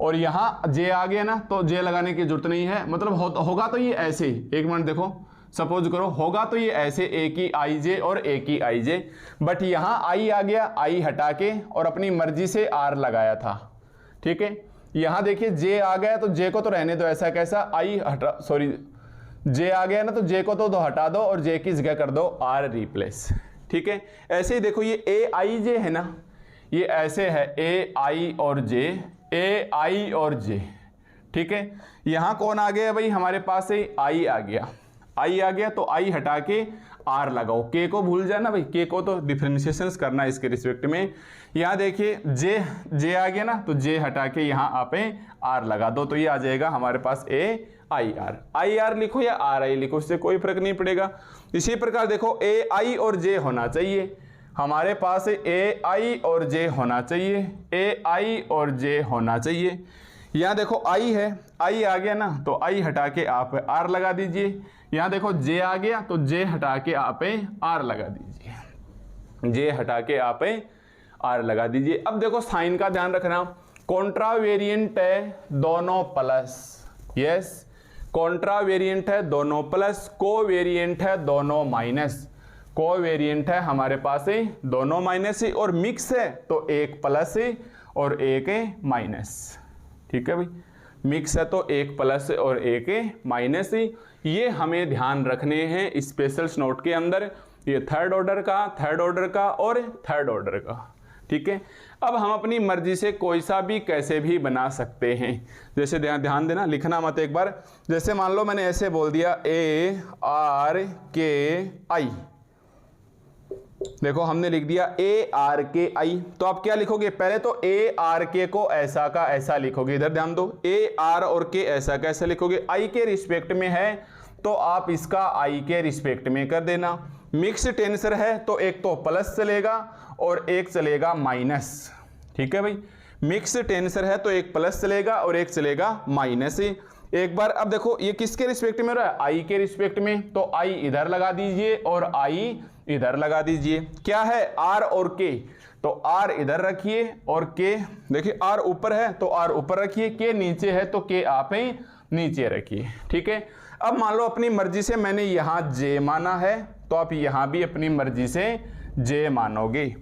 और यहाँ जे आ गया ना तो जे लगाने की जरूरत नहीं है। मतलब होगा तो ये ऐसे, एक मिनट देखो, सपोज करो होगा तो ये ऐसे ए की आई जे और ए की आई जे, बट यहाँ आई आ गया, आई हटा के और अपनी मर्जी से आर लगाया था। ठीक है, यहाँ देखिए जे आ गया तो जे को तो रहने दो ऐसा कैसा, आई हटा, सॉरी जे आ गया ना तो जे को तो हटा दो और जे की जगह कर दो आर रिप्लेस। ठीक है, ऐसे ही देखो ये ए आई जे है ना, ये ऐसे है ए आई और जे, ए आई और जे। ठीक है, यहाँ कौन आ गया भाई, हमारे पास से आई आ गया, आई आ गया तो आई हटा के आर लगाओ, के को भूल जाना भाई, के को तो डिफरेंशिएशन करना है इसके रिस्पेक्ट में। यहाँ देखिए जे आ गया ना, तो जे हटा के यहाँ आप आर लगा दो, तो ये आ जाएगा हमारे पास ए आई आर लिखो या आर आई लिखो, इससे कोई फर्क नहीं पड़ेगा। इसी प्रकार देखो ए आई और जे होना चाहिए, हमारे पास ए आई और जे होना चाहिए, ए आई और जे होना चाहिए। यहाँ देखो आई है, आई आ गया ना तो आई हटा के आप आर लगा दीजिए। यहाँ देखो जे आ गया तो जे हटा के आप आर लगा दीजिए, जे हटा के आप आर लगा दीजिए। अब देखो साइन का ध्यान रखना, कॉन्ट्रा वेरिएंट है दोनों प्लस, यस, कॉन्ट्रा वेरिएंट है दोनों प्लस, को वेरिएंट है दोनों माइनस। को वेरिएंट है हमारे पास दोनों माइनस ही, और मिक्स है तो एक प्लस और एक माइनस। ठीक है भाई, मिक्स है तो एक प्लस और एक माइनस ही, ये हमें ध्यान रखने हैं स्पेशल नोट के अंदर, ये थर्ड ऑर्डर का और थर्ड ऑर्डर का। ठीक है, अब हम अपनी मर्जी से कोई सा भी कैसे भी बना सकते हैं। जैसे ध्यान देना, लिखना मत एक बार, जैसे मान लो मैंने ऐसे बोल दिया ए आर के आई, देखो हमने लिख दिया ए आर के आई, तो आप क्या लिखोगे, पहले तो ए आर के को ऐसा का ऐसा लिखोगे, इधर ध्यान दो, ए आर और के ऐसा का ऐसा लिखोगे। आई के रिस्पेक्ट में है तो आप इसका आई के रिस्पेक्ट में कर देना। मिक्स टेंसर है तो एक तो प्लस चलेगा और एक चलेगा माइनस। ठीक है भाई, मिक्स टेंसर है तो एक प्लस चलेगा और एक चलेगा माइनस। एक बार अब देखो ये किसके रिस्पेक्ट में हो रहा है, आई के रिस्पेक्ट में, तो आई इधर लगा दीजिए और आई इधर लगा दीजिए। क्या है, आर और के, तो आर इधर रखिए और के, देखिए आर ऊपर है तो आर ऊपर रखिए, के नीचे है तो के आप ही नीचे रखिए। ठीक है, अब मान लो अपनी मर्जी से मैंने यहां जे माना है तो आप यहां भी अपनी मर्जी से जे मानोगे।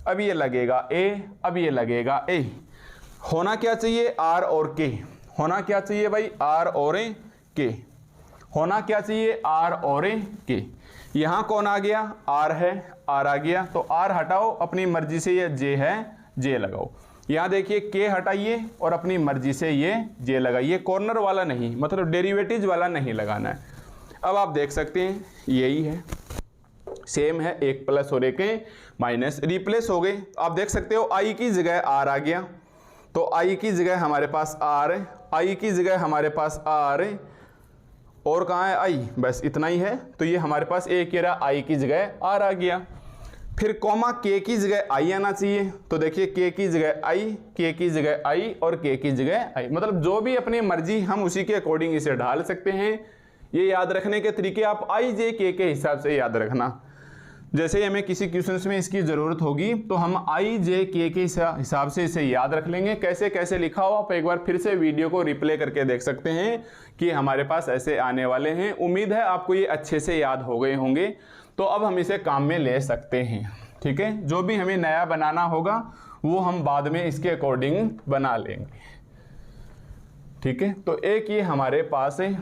अब ये लगेगा ए, अब ये लगेगा ए। होना क्या चाहिए, आर और के, होना क्या चाहिए भाई, आर और के, होना क्या चाहिए, आर और के। यहां कौन आ गया, आर है, आर आ गया, तो आर हटाओ अपनी मर्जी से, ये जे है जे लगाओ। यहां देखिए के हटाइए और अपनी मर्जी से ये जे लगाइए, कॉर्नर वाला नहीं, मतलब डेरिवेटिव वाला नहीं लगाना है। अब आप देख सकते हैं यही है, सेम है, एक प्लस और एक माइनस, रिप्लेस हो गए। आप देख सकते हो आई की जगह आर आ गया, तो आई की जगह हमारे पास आर है, आई की जगह हमारे पास आर है, और कहाँ है आई, बस इतना ही है। तो ये हमारे पास एक ही रहा, आई की जगह आर आ गया। फिर कॉमा के की जगह आई आना चाहिए, तो देखिए के की जगह आई, के की जगह आई और के की जगह आई, मतलब जो भी अपनी मर्जी हम उसी के अकॉर्डिंग इसे ढाल सकते हैं। ये याद रखने के तरीके आप आई जे के हिसाब से याद रखना। जैसे हमें किसी क्वेश्चंस में इसकी ज़रूरत होगी तो हम आई जे के हिसाब से इसे याद रख लेंगे। कैसे कैसे लिखा हो आप एक बार फिर से वीडियो को रिप्ले करके देख सकते हैं कि हमारे पास ऐसे आने वाले हैं। उम्मीद है आपको ये अच्छे से याद हो गए होंगे, तो अब हम इसे काम में ले सकते हैं। ठीक है, जो भी हमें नया बनाना होगा वो हम बाद में इसके अकॉर्डिंग बना लेंगे। ठीक है, तो एक ये हमारे पास है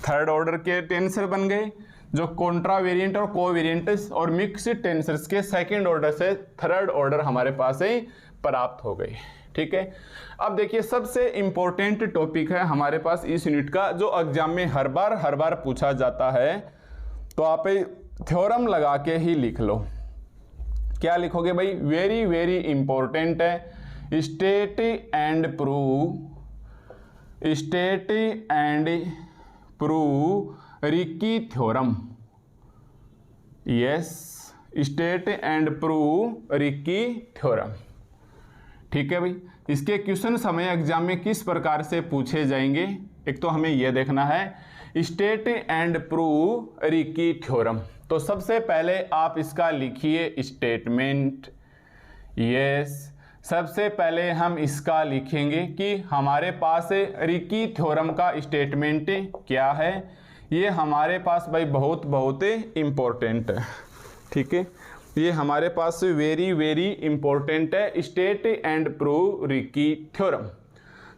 थर्ड ऑर्डर के टेंसर बन गए, जो कॉन्ट्रावेरिएंट और कोवेरिएंट और मिक्स्ड टेंसर्स के सेकंड ऑर्डर से थर्ड ऑर्डर हमारे पास ही प्राप्त हो गए। ठीक है, अब देखिए सबसे इंपॉर्टेंट टॉपिक है हमारे पास इस यूनिट का, जो एग्जाम में हर बार पूछा जाता है, तो आप थ्योरम लगा के ही लिख लो। क्या लिखोगे भाई, वेरी वेरी इंपॉर्टेंट है, state and prove Ricky theorem. Yes, state and prove Ricky theorem. ठीक है भाई, इसके क्वेश्चन हमें एग्जाम में किस प्रकार से पूछे जाएंगे, एक तो हमें यह देखना है state and prove Ricky theorem. तो सबसे पहले आप इसका लिखिए स्टेटमेंट। यस, सबसे पहले हम इसका लिखेंगे कि हमारे पास रिकी थ्योरम का स्टेटमेंट क्या है। ये हमारे पास भाई बहुत इम्पोर्टेंट है। ठीक है, ये हमारे पास वेरी वेरी इंपॉर्टेंट है, state and prove Ricky theorem.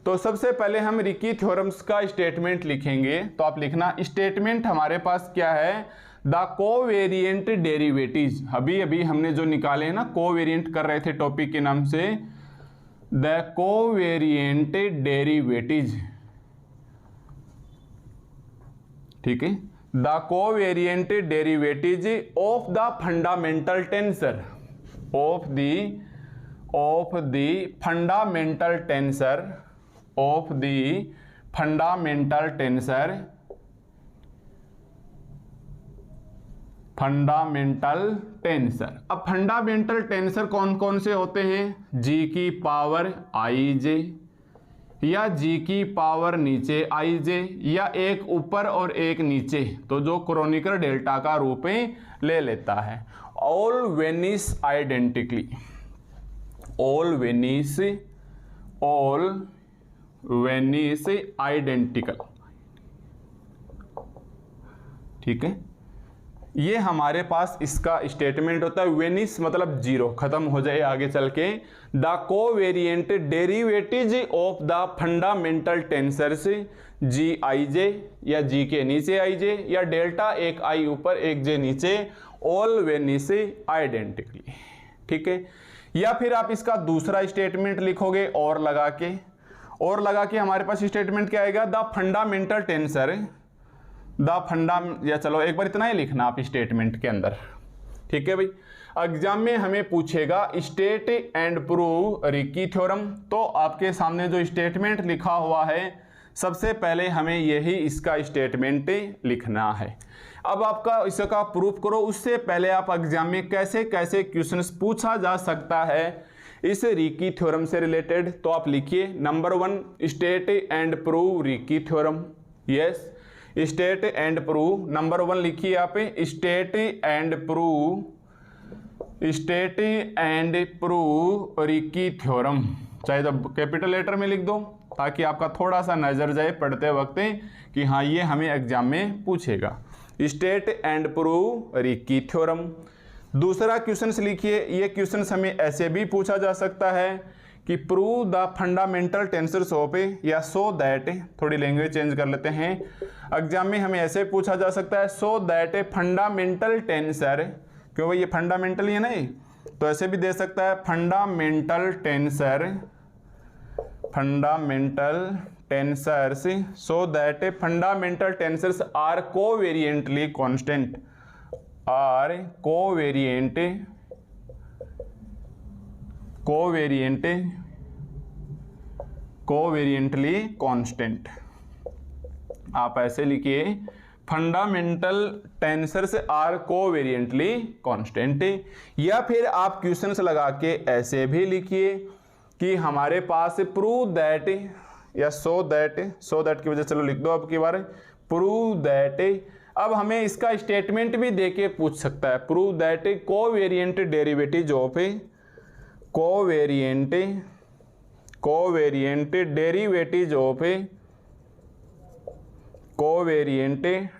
तो सबसे पहले हम रिकी थ्योरम्स का स्टेटमेंट लिखेंगे। तो आप लिखना स्टेटमेंट हमारे पास क्या है, द कोवेरिएंट डेरिवेटिव्स। अभी हमने जो निकाले हैं ना, कोवेरिएंट कर रहे थे टॉपिक के नाम से, द कोवेरिएंट डेरिवेटिव्स। ठीक है, the covariant derivatives of the fundamental tensor, of the fundamental tensor, of the fundamental tensor, fundamental tensor. अब फंडामेंटल टेंसर कौन कौन से होते हैं, जी की पावर आई जे, या जी की पावर नीचे आई जे, या एक ऊपर और एक नीचे, तो जो क्रोनिकल डेल्टा का रूप ले लेता है। All vanish identically, all Venice identical. ठीक है, ये हमारे पास इसका स्टेटमेंट होता है। वेनिस मतलब जीरो, खत्म हो जाए आगे चल के। The covariant derivatives of the fundamental tensors G I J, या जी के नीचे आई जे, या डेल्टा एक आई ऊपर एक जे नीचे, ऑल वेनिस आइडेंटिकली। ठीक है, या फिर आप इसका दूसरा स्टेटमेंट लिखोगे और लगा के हमारे पास स्टेटमेंट क्या आएगा, द फंडामेंटल टेंसर, या चलो एक बार इतना ही लिखना आप स्टेटमेंट के अंदर। ठीक है भाई, एग्जाम में हमें पूछेगा state and prove Ricky theorem, तो आपके सामने जो स्टेटमेंट लिखा हुआ है सबसे पहले हमें यही इसका स्टेटमेंट लिखना है। अब आपका इसका प्रूफ करो, उससे पहले आप एग्जाम में कैसे कैसे क्वेश्चंस पूछा जा सकता है इस रिकी थ्योरम से रिलेटेड। तो आप लिखिए number 1 state and prove Ricky theorem. Yes, state and prove, number 1 लिखिए आप state and prove Ricky theorem, चाहे तो कैपिटल लेटर में लिख दो ताकि आपका थोड़ा सा नजर जाए पढ़ते वक्त कि हाँ ये हमें एग्जाम में पूछेगा। State and prove Ricky theorem. दूसरा क्वेश्चन लिखिए, ये क्वेश्चन हमें ऐसे भी पूछा जा सकता है कि prove the fundamental tensors of, या सो दैट, थोड़ी लैंग्वेज चेंज कर लेते हैं, एग्जाम में हमें ऐसे पूछा जा सकता है सो दैट फंडामेंटल टेंसर, क्यों भाई ये फंडामेंटल ही है ना, तो ऐसे भी दे सकता है fundamental tensors so that fundamental tensors are covariantly constant, covariantly constant. आप ऐसे लिखिए fundamental tensors are covariantly constant, या फिर आप क्वेश्चंस लगा के ऐसे भी लिखिए कि हमारे पास प्रूव दैट, या सो दैट की वजह चलो लिख दो अब की बार प्रूव दैट। अब हमें इसका स्टेटमेंट भी देके पूछ सकता है, prove that covariant derivative of, covariant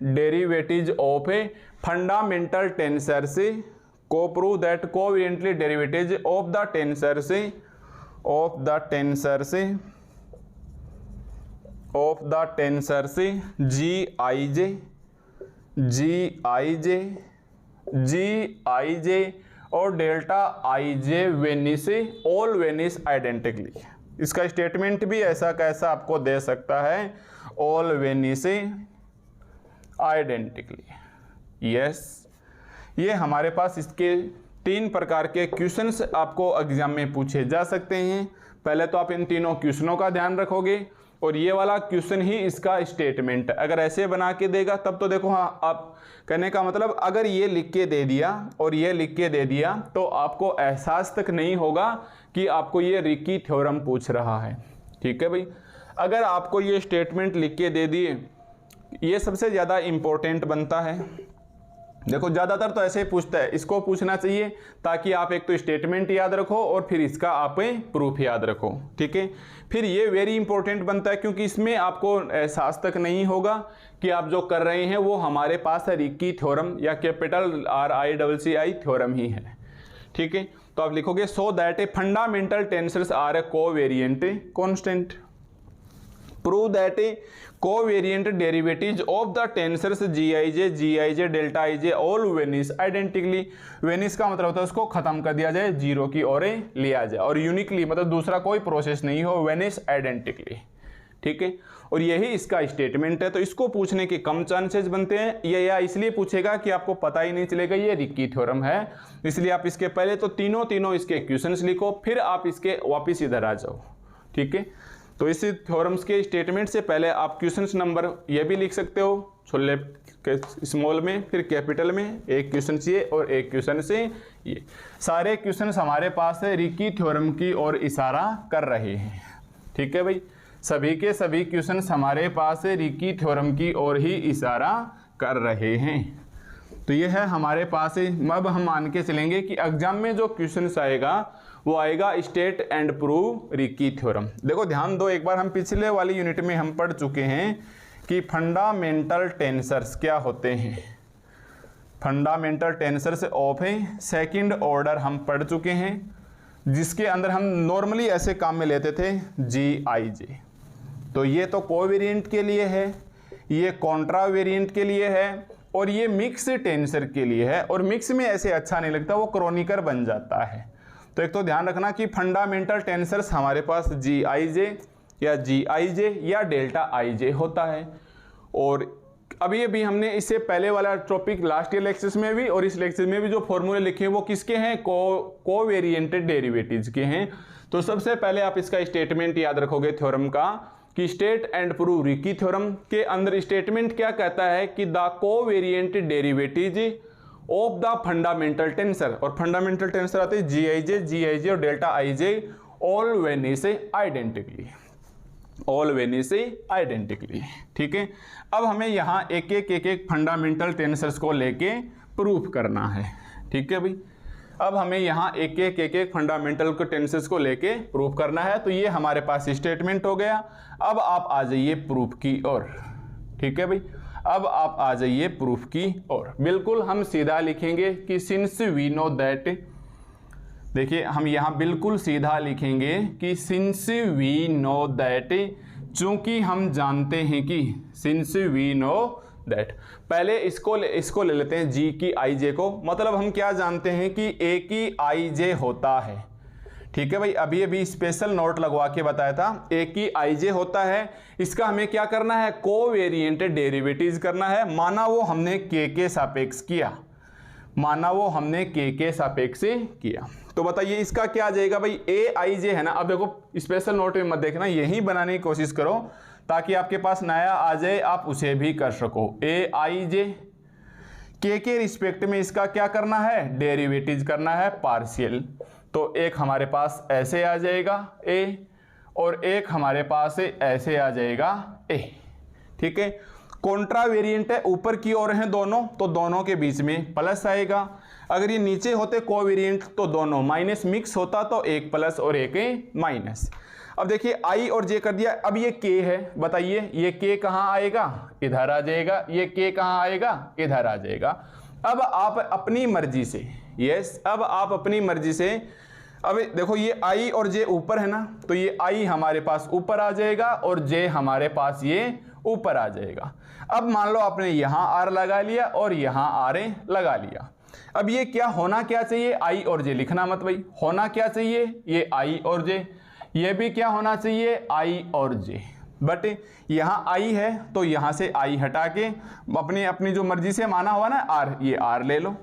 derivative of fundamental tensors, को prove that covariantly derivative of the tensors Gij और delta IJ vanish, all vanish identically. इसका स्टेटमेंट भी ऐसा कैसा आपको दे सकता है, ऑल वेनिस आइडेंटिकली। यस, ये हमारे पास इसके 3 प्रकार के क्वेश्चंस आपको एग्जाम में पूछे जा सकते हैं। पहले तो आप इन तीनों क्वेश्चनों का ध्यान रखोगे और ये वाला क्वेश्चन ही इसका स्टेटमेंट। अगर ऐसे बना के देगा तब तो देखो, हाँ आप कहने का मतलब अगर ये लिख के दे दिया और ये लिख के दे दिया तो आपको एहसास तक नहीं होगा कि आपको ये रिकी थ्योरम पूछ रहा है। ठीक है भाई, अगर आपको ये स्टेटमेंट लिख के दे दिए, ये सबसे ज़्यादा इम्पोर्टेंट बनता है। देखो ज़्यादातर तो ऐसे ही पूछता है, इसको पूछना चाहिए ताकि आप एक तो स्टेटमेंट याद रखो और फिर इसका आप प्रूफ याद रखो। ठीक है, फिर ये वेरी इंपॉर्टेंट बनता है क्योंकि इसमें आपको एहसास तक नहीं होगा कि आप जो कर रहे हैं वो हमारे पास रिकी थ्योरम या कैपिटल RICCI थ्योरम ही है। ठीक है, तो आप लिखोगे so that a fundamental tensors are a covariant constant, prove that covariant derivatives of the tensors Gij delta IJ all vanish identically. Vanish का मतलब होता है उसको खत्म कर दिया जाए, जीरो की ओर लिया जाए, और यूनिकली मतलब दूसरा कोई प्रोसेस नहीं हो, वेनिस आइडेंटिकली। ठीक है, और यही इसका स्टेटमेंट है। तो इसको पूछने के कम चांसेस बनते हैं, ये या इसलिए पूछेगा कि आपको पता ही नहीं चलेगा ये रिकी थ्योरम है, इसलिए आप इसके पहले तो तीनों इसके क्वेश्चंस लिखो, फिर आप इसके वापिस इधर आ जाओ। ठीक है, तो इस थ्योरम्स के स्टेटमेंट से पहले आप क्वेश्चंस नंबर ये भी लिख सकते हो, छोले स्मॉल में फिर कैपिटल में, एक क्वेश्चन से और एक क्वेश्चन से ये सारे क्वेश्चंस हमारे पास है रिकी थ्योरम की ओर इशारा कर रहे हैं। ठीक है भाई, सभी के सभी क्वेश्चंस हमारे पास रिकी थ्योरम की ओर ही इशारा कर रहे हैं। तो ये है हमारे पास। अब हम मान के चलेंगे कि एग्जाम में जो क्वेश्चंस आएगा वो आएगा state and prove Ricky theorem. देखो ध्यान दो, एक बार हम पिछले वाली यूनिट में हम पढ़ चुके हैं कि फंडामेंटल टेंसर्स क्या होते हैं। Fundamental tensors of second order हम पढ़ चुके हैं, जिसके अंदर हम नॉर्मली ऐसे काम में लेते थे Gij। तो ये तो कोवेरिएंट के लिए है, ये कॉन्ट्रावेरिएंट के लिए है, और ये मिक्स टेंसर के लिए है। और मिक्स में ऐसे अच्छा नहीं लगता, वो क्रॉनिकर बन जाता है। तो एक तो ध्यान रखना कि फंडामेंटल टेंसर्स हमारे पास Gij या Gij या डेल्टा IJ होता है। और अभी अभी हमने इससे पहले वाला टॉपिक लास्ट ईयर लेक्चर्स में भी और इस लेक्चर में भी जो फॉर्मूले लिखे हैं वो किसके हैं, कोवेरिएंटेड डेरिवेटिव्स के हैं। तो सबसे पहले आप इसका स्टेटमेंट याद रखोगे थ्योरम का कि state and prove Ricky theorem के अंदर स्टेटमेंट क्या कहता है कि the covariant derivatives of the fundamental tensor, और फंडामेंटल टेंसर आते हैं जी आई जे और डेल्टा आई जे all vanish identically, all vanish identically. ठीक है, अब हमें यहाँ एक एक फंडामेंटल टेंसर्स को लेके प्रूफ करना है। ठीक है भाई, अब हमें यहाँ एक एक फंडामेंटल को टेंसर्स को लेके प्रूफ करना है। तो ये हमारे पास स्टेटमेंट हो गया। अब आप आ जाइए प्रूफ की ओर। ठीक है भाई, अब आप आ जाइए प्रूफ की ओर। बिल्कुल हम सीधा लिखेंगे कि सिंस वी नो दैट, देखिए हम यहाँ बिल्कुल सीधा लिखेंगे कि सिंस वी नो दैट, चूंकि हम जानते हैं कि सिंस वी नो दैट, पहले इसको ले लेते हैं जी की आई जे को। मतलब हम क्या जानते हैं कि ए की आई जे होता है। ठीक है भाई, अभी स्पेशल नोट लगवा के बताया था, ए की आई जे होता है। इसका हमें क्या करना है, कोवेरिएंट डेरिवेटिव्स करना है। माना वो हमने के सापेक्ष किया, माना वो हमने के सापेक्ष किया। तो बताइए इसका क्या आ जाएगा भाई, ए आई जे है ना। अब देखो स्पेशल नोट में मत देखना, यही बनाने की कोशिश करो ताकि आपके पास नया आ जाए, आप उसे भी कर सको। ए आई जे के रिस्पेक्ट में इसका क्या करना है, डेरिवेटिव्स करना है पार्शियल। तो एक हमारे पास ऐसे आ जाएगा ए, और एक हमारे पास ऐसे आ जाएगा ए। ठीक है, कॉन्ट्रा वेरिएंट है, ऊपर की ओर हैं दोनों, तो दोनों के बीच में प्लस आएगा। अगर ये नीचे होते कोवेरिएंट तो दोनों माइनस, मिक्स होता तो एक प्लस और एक माइनस। अब देखिए आई और जे कर दिया। अब ये के है, बताइए ये के कहाँ आएगा, इधर आ जाएगा। ये के कहाँ आएगा, इधर आ जाएगा। अब आप अपनी मर्जी से, यस, अब आप अपनी मर्जी से, अब देखो ये आई और जे ऊपर है ना, तो ये आई हमारे पास ऊपर आ जाएगा और जे हमारे पास ये ऊपर आ जाएगा। अब मान लो आपने यहां आर लगा लिया और यहां आर लगा लिया। अब ये क्या होना क्या चाहिए, आई और जे लिखना मत भाई, होना क्या चाहिए, ये आई और जे, ये भी क्या होना चाहिए, आई और जे। बट यहाँ आई है तो यहाँ से आई हटा के अपनी जो मर्जी से माना हुआ ना आर, ये आर ले लो।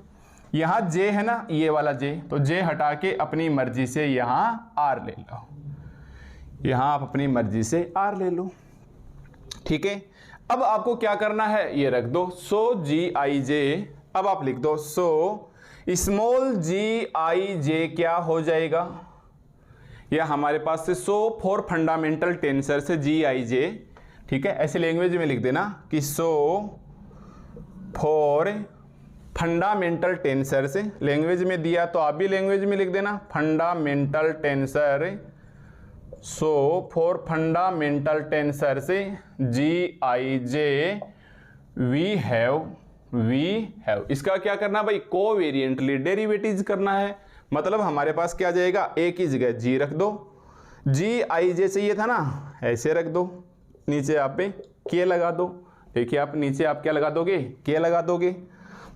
यहाँ जे है ना, ये वाला जे, तो जे हटा के अपनी मर्जी से यहाँ आर ले लो। यहाँ आप अपनी मर्जी से आर ले लो। ठीक है, अब आपको क्या करना है, ये रख दो सो जी आई जे। अब आप लिख दो सो स्मॉल जी आई जे क्या हो जाएगा, या हमारे पास से सो फॉर फंडामेंटल टेंसर से जी आई जे। ठीक है, ऐसे लैंग्वेज में लिख देना कि सो फॉर फंडामेंटल टेंसर से, लैंग्वेज में दिया तो आप भी लैंग्वेज में लिख देना, fundamental tensor, so for fundamental tensor से जी आई जे वी हैव इसका क्या करना भाई, कोवेरिएंटली डेरिवेटिव्स करना है। मतलब हमारे पास क्या जाएगा, ए की जगह जी रख दो, जी आई जे चाहिए था ना, ऐसे रख दो, नीचे आप पे के लगा दो। देखिए आप नीचे आप क्या लगा दोगे, के लगा दोगे।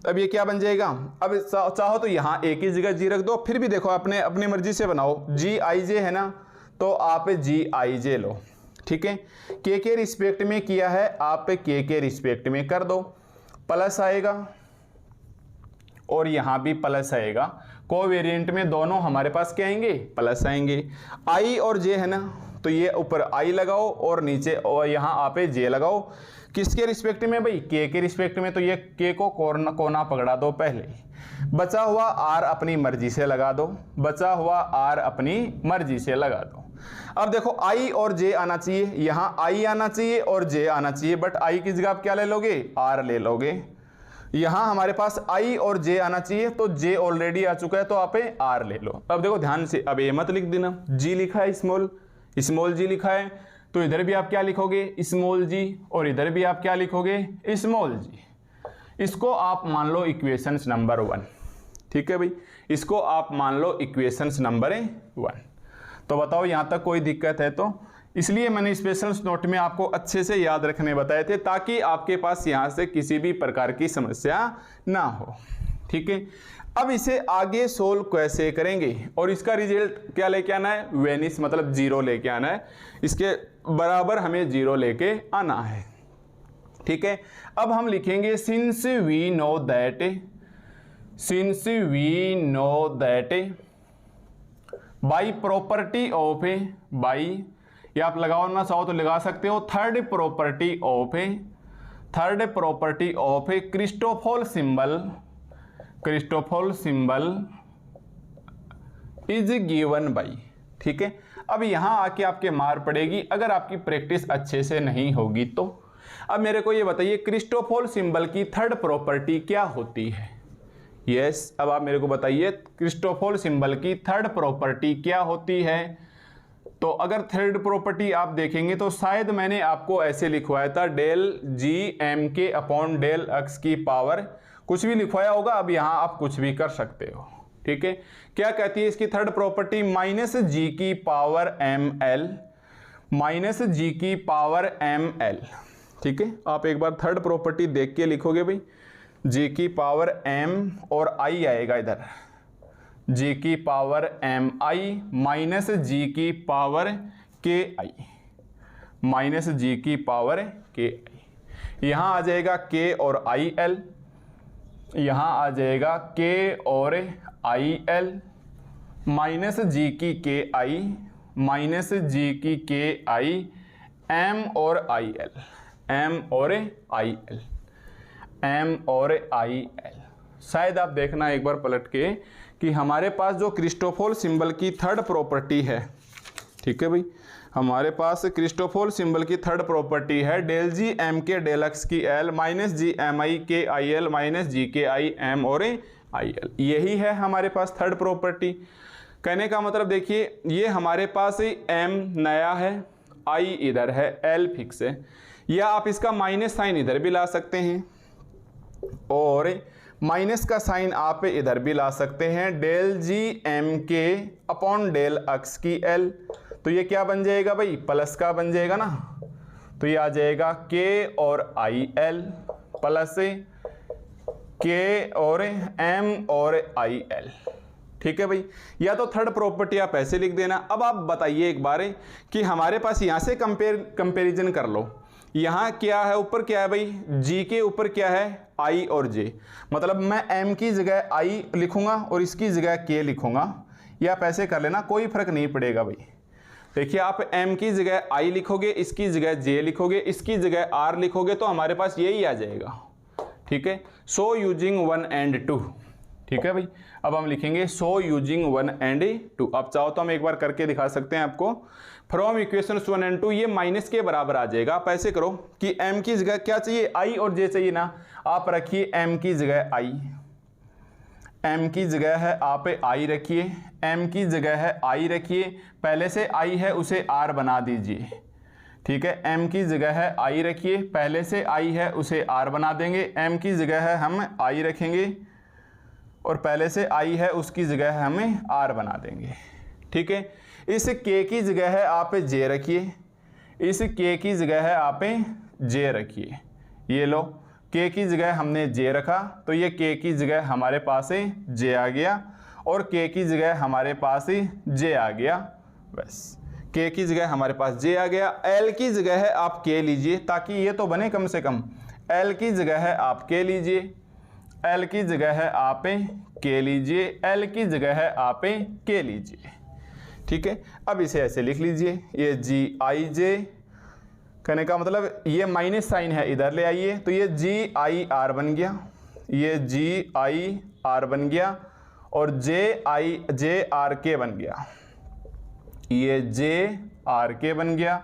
अब ये क्या बन जाएगा, अब चाहो तो यहाँ ए की जगह जी रख दो, फिर भी देखो अपने अपनी मर्जी से बनाओ। जी आई जे है ना, तो आप जी आई जे लो। ठीक है, के रिस्पेक्ट में किया है, आप के रिस्पेक्ट में कर दो, प्लस आएगा और यहाँ भी प्लस आएगा। कोवेरिएंट में दोनों हमारे पास क्या आएंगे, प्लस आएंगे। आई और जे है ना, तो ये ऊपर आई लगाओ और नीचे और यहाँ आप जे लगाओ। किसके रिस्पेक्ट में भाई, के रिस्पेक्ट में, तो ये के को कोना पकड़ा दो पहले। बचा हुआ आर अपनी मर्जी से लगा दो, बचा हुआ आर अपनी मर्जी से लगा दो। अब देखो आई और जे आना चाहिए, यहाँ आई आना चाहिए और जे आना चाहिए, बट आई की जगह आप क्या ले लोगे, आर ले लोगे। यहाँ हमारे पास आई और जे आना चाहिए, तो जे ऑलरेडी आ चुका है तो आप आर ले लो। अब देखो ध्यान से, अब ए मत लिख देना, जी लिखा है स्मॉल जी लिखा है, तो इधर भी आप क्या लिखोगे, स्मॉल जी, और इधर भी आप क्या लिखोगे, स्मॉल जी। इसको आप मान लो इक्वेशंस नंबर 1। ठीक है भाई, इसको आप मान लो इक्वेशंस नंबर 1। तो बताओ यहाँ तक कोई दिक्कत है तो, इसलिए मैंने स्पेशल नोट में आपको अच्छे से याद रखने बताए थे ताकि आपके पास यहाँ से किसी भी प्रकार की समस्या ना हो। ठीक है, अब इसे आगे सोल्व कैसे करेंगे और इसका रिजल्ट क्या लेके आना है, वेनिस मतलब जीरो लेके आना है, इसके बराबर हमें जीरो लेके आना है। ठीक है, अब हम लिखेंगे since we know that by property of by, या आप लगाना चाहो तो लगा सकते हो, third property of Christoffel Christoffel symbol is given by, ठीक है। अब यहां आके आपके मार पड़ेगी अगर आपकी प्रैक्टिस अच्छे से नहीं होगी तो। अब मेरे को ये बताइए क्रिस्टोफल सिंबल की थर्ड प्रॉपर्टी क्या होती है? यस, अब आप मेरे को बताइए क्रिस्टोफल सिंबल की थर्ड प्रॉपर्टी क्या होती है। तो अगर थर्ड प्रॉपर्टी आप देखेंगे तो शायद मैंने आपको ऐसे लिखवाया था, डेल जी एम के अपॉन डेल एक्स की पावर, कुछ भी लिखवाया होगा। अब यहां आप कुछ भी कर सकते हो, ठीक है। क्या कहती है इसकी थर्ड प्रॉपर्टी? माइनस जी की पावर एम एल, माइनस जी की पावर एम एल, ठीक है। आप एक बार थर्ड प्रॉपर्टी देख के लिखोगे भाई, जी की पावर एम और आई आएगा इधर, जी की पावर एम आई माइनस जी की पावर के आई, माइनस जी की पावर के आई। यहां आ जाएगा के और आई एल, यहां आ जाएगा के और आई एल, माइनस जी की के आई, माइनस जी की के आई, एम और आई एल, एम और आई एल, एम और आई एल। शायद आप देखना एक बार पलट के कि हमारे पास जो क्रिस्टोफल सिंबल की थर्ड प्रॉपर्टी है, ठीक है भाई, हमारे पास क्रिस्टोफल सिंबल की थर्ड प्रॉपर्टी है डेल जी एम के डेल एक्स की एल माइनस जी एम आई के आई एल माइनस जी के आई एम और आई एल। यही है हमारे पास थर्ड प्रॉपर्टी। कहने का मतलब देखिए, ये हमारे पास एम नया है, आई इधर है, एल फिक्स है, या आप इसका माइनस साइन इधर भी ला सकते हैं और माइनस का साइन आप इधर भी ला सकते हैं, डेल जी एम के अपॉन डेल एक्स की एल। तो ये क्या बन जाएगा भाई? प्लस का बन जाएगा ना, तो ये आ जाएगा के और आई एल प्लस के और एम और आई एल, ठीक है भाई। या तो थर्ड प्रॉपर्टी आप ऐसे लिख देना। अब आप बताइए एक बार कि हमारे पास यहां से कंपेरिजन कर लो, यहां क्या है, ऊपर क्या है भाई? जी के ऊपर क्या है? आई और जे। मतलब मैं एम की जगह आई लिखूंगा और इसकी जगह के लिखूंगा, या आप ऐसे कर लेना, कोई फर्क नहीं पड़ेगा भाई। देखिए, आप m की जगह i लिखोगे, इसकी जगह j लिखोगे, इसकी जगह r लिखोगे, तो हमारे पास यही आ जाएगा, ठीक है। सो यूजिंग 1 and 2, ठीक है भाई। अब हम लिखेंगे सो यूजिंग 1 and 2। अब चाहो तो हम एक बार करके दिखा सकते हैं आपको। फ्रॉम इक्वेशन 1 and 2 ये माइनस के बराबर आ जाएगा। आप ऐसे करो कि m की जगह क्या चाहिए? i और j चाहिए ना, आप रखिए m की जगह i, m की जगह है आप i रखिए, m की जगह है i रखिए, पहले से i है उसे r बना दीजिए, ठीक है। m की जगह है i रखिए, पहले से i है उसे r बना देंगे, m की जगह है हम i रखेंगे और पहले से i है उसकी जगह है हमें r बना देंगे, ठीक है। इस k की जगह है आप j रखिए, इस k की जगह है आप j रखिए, ये लो k की जगह हमने j रखा, तो ये k की जगह हमारे पास j आ गया और k की जगह हमारे पास j आ गया। बस k की जगह हमारे पास j आ गया। l की जगह है आप k लीजिए, ताकि ये तो बने कम से कम। l की जगह है आप k लीजिए, l की जगह है आप k लीजिए, l की जगह है आप k लीजिए, ठीक है। अब इसे ऐसे लिख लीजिए, ये जी आई जे, कहने का मतलब ये माइनस साइन है इधर ले आइए, तो ये जी आई आर बन गया, ये जी आई आर बन गया और जे आर के बन गया, ये जे आर के बन गया,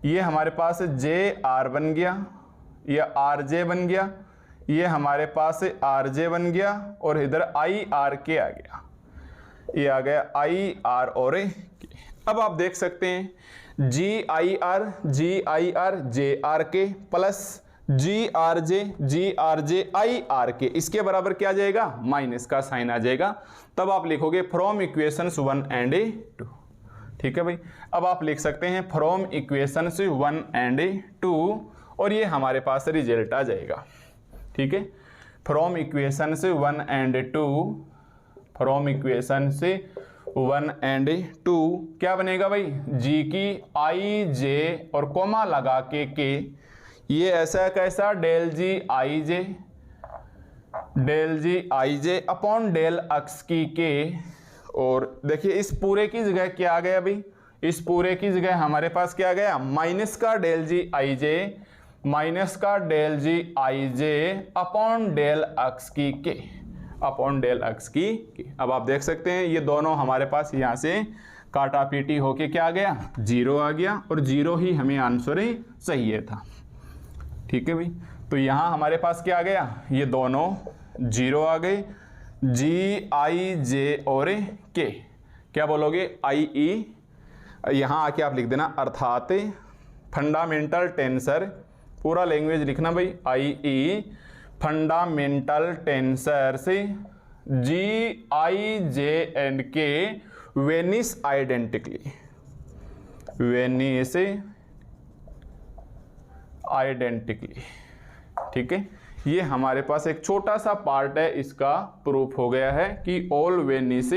ये हमारे पास जे आर बन गया, ये आर जे बन गया, ये हमारे पास आर जे बन गया और इधर आई आर के आ गया, ये आ गया आई आर और के। अब आप देख सकते हैं G I R J R K plus G R J I R K, इसके बराबर क्या आ जाएगा? माइनस का साइन आ जाएगा। तब आप लिखोगे फ्रॉम इक्वेशंस 1 and 2, ठीक है भाई। अब आप लिख सकते हैं फ्रॉम इक्वेशंस 1 and 2 और ये हमारे पास रिजल्ट आ जाएगा, ठीक है। From equations 1 and 2, from equations 1 and 2 क्या बनेगा भाई? जी की आई जे और कोमा लगा के ये ऐसा कैसा? Del ji I J upon del x की के। और देखिए इस पूरे की जगह क्या आ गया भाई? इस पूरे की जगह हमारे पास क्या आ गया? माइनस का del ji I J, minus का del ji I J upon del x की के। अपॉन डेल एक्स की। अब आप देख सकते हैं ये दोनों हमारे पास यहाँ से काटा पीटी होके क्या आ गया, 0 आ गया, और 0 ही हमें आंसर चाहिए था। ठीक है भाई, तो यहाँ हमारे पास क्या आ गया, ये दोनों 0 आ गए। जी आई जे और के, क्या बोलोगे, आई ई, यहाँ आके आप लिख देना अर्थात फंडामेंटल टेंसर, पूरा लैंग्वेज लिखना भाई, आई ई फंडामेंटल टेंसर से जी आई जे एंड के वेनिस आइडेंटिकली, वेनिस आइडेंटिकली। ठीक है, ये हमारे पास एक छोटा सा पार्ट है, इसका प्रूफ हो गया है कि ऑल वेनिस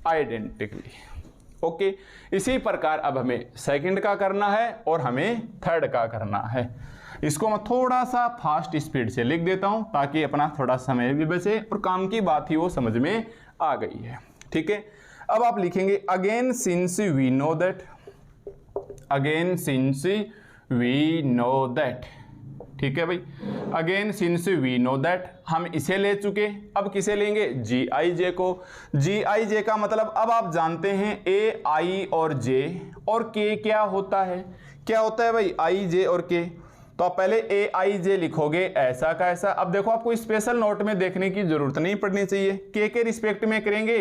आइडेंटिकली। ओके, इसी प्रकार अब हमें सेकंड का करना है और हमें थर्ड का करना है। इसको मैं थोड़ा सा फास्ट स्पीड से लिख देता हूं ताकि अपना थोड़ा समय भी बचे और काम की बात ही वो समझ में आ गई है। ठीक है, अब आप लिखेंगे again since we know that, again since we know that. ठीक है भाई, again since we know that, हम इसे ले चुके, अब किसे लेंगे, जी आई जे को। जी आई जे का मतलब अब आप जानते हैं ए आई और जे और के क्या होता है, क्या होता है भाई, आई जे और के। तो आप पहले ए आई जे लिखोगे ऐसा का ऐसा। अब देखो आपको स्पेशल नोट में देखने की जरूरत नहीं पड़नी चाहिए, के रिस्पेक्ट में करेंगे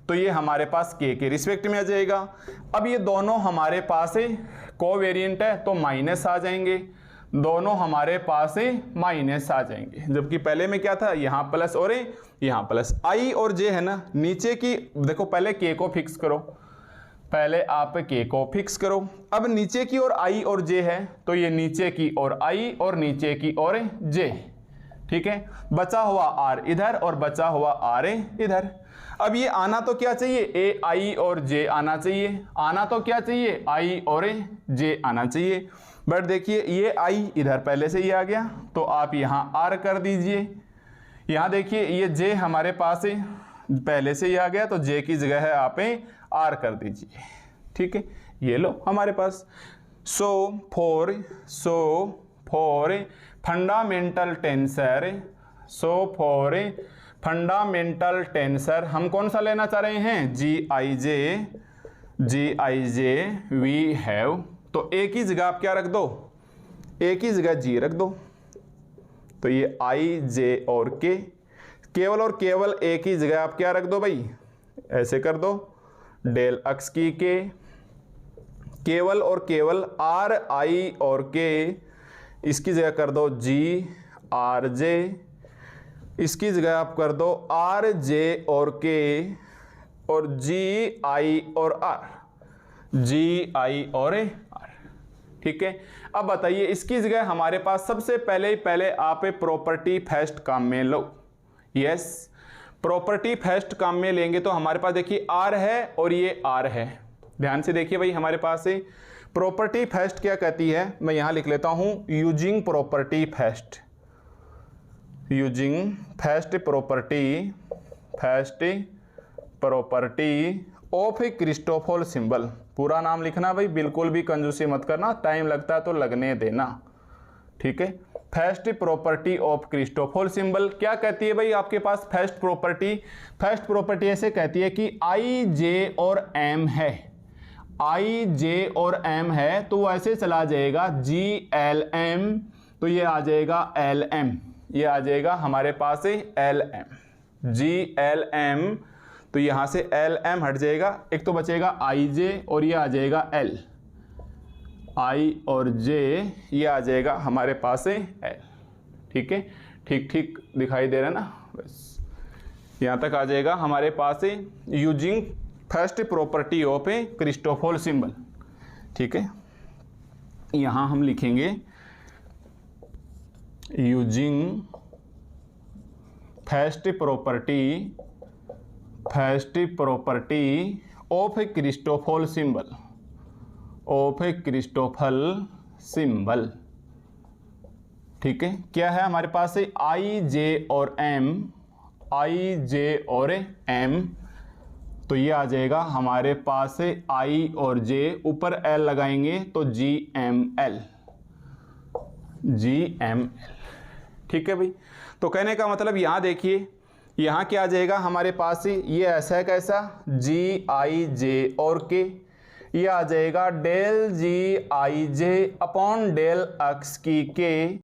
तो ये हमारे पास के रिस्पेक्ट में आ जाएगा। अब ये दोनों हमारे पास कोवेरिएंट है तो माइनस आ जाएंगे, दोनों हमारे पास माइनस आ जाएंगे, जबकि पहले में क्या था, यहाँ प्लस और यहाँ प्लस। आई और जे है ना, नीचे की देखो पहले के को फिक्स करो, पहले आप के को फिक्स करो। अब नीचे की ओर आई और जे है तो ये नीचे की ओर आई और नीचे की ओर जे। ठीक है, बचा हुआ आर इधर और बचा हुआ आर इधर। अब ये आना तो क्या चाहिए, ए आई और जे आना चाहिए, आना तो क्या चाहिए, आई और जे आना चाहिए। बट देखिए ये आई इधर पहले से ही आ गया तो आप यहाँ आर कर दीजिए। यहाँ देखिए ये जे हमारे पास पहले से ही आ गया तो जे की जगह है आप आर कर दीजिए। ठीक है, ये लो हमारे पास। So for fundamental tensor, so for fundamental tensor हम कौन सा लेना चाह रहे हैं, G I J we have. तो एक ही जगह आप क्या रख दो, एक ही जगह जी रख दो। तो ये आई जे और के, केवल और केवल एक ही जगह आप क्या रख दो भाई, ऐसे कर दो, डेल एक्स की के, केवल और केवल आर आई और के, इसकी जगह कर दो जी आर जे, इसकी जगह आप कर दो आर जे और के, और जी आई और आर, जी आई और आर। ठीक है, अब बताइए इसकी जगह हमारे पास सबसे पहले आप प्रॉपर्टी फर्स्ट काम में लो। यस, प्रॉपर्टी फर्स्ट काम में लेंगे तो हमारे पास देखिए आर है और ये आर है। ध्यान से देखिए भाई, हमारे पास से प्रॉपर्टी फर्स्ट क्या कहती है, मैं यहां लिख लेता हूं, using property first, using first property of a Christoffel symbol. पूरा नाम लिखना भाई, बिल्कुल भी कंजूसी मत करना, टाइम लगता है तो लगने देना। ठीक है, first property of Christopher symbol क्या कहती है भाई आपके पास, फर्स्ट प्रॉपर्टी ऐसे कहती है कि आई जे और एम है, आई जे और एम है तो ऐसे चला जाएगा जी एल एम, तो ये आ जाएगा एल एम, ये आ जाएगा हमारे पास l m, g l m, तो यहां से एल एम हट जाएगा, एक तो बचेगा आई जे और ये आ जाएगा एल, आई और जे ये आ जाएगा हमारे पास एल। ठीक है, ठीक दिखाई दे रहा है ना, बस यहां तक आ जाएगा हमारे पास using first property of a Christoffel symbol. ठीक है, यहां हम लिखेंगे using first property of a Christoffel symbol, ठीक है, क्या है हमारे पास आई जे और एम, आई जे और एम, तो ये आ जाएगा हमारे पास आई और जे, ऊपर एल लगाएंगे तो जी एम एल। ठीक है भाई, तो कहने का मतलब यहां देखिए यहाँ क्या आ जाएगा हमारे पास ही, ये ऐसा है कैसा, जी आई जे और के, ये आ जाएगा del ji I J upon del x की के,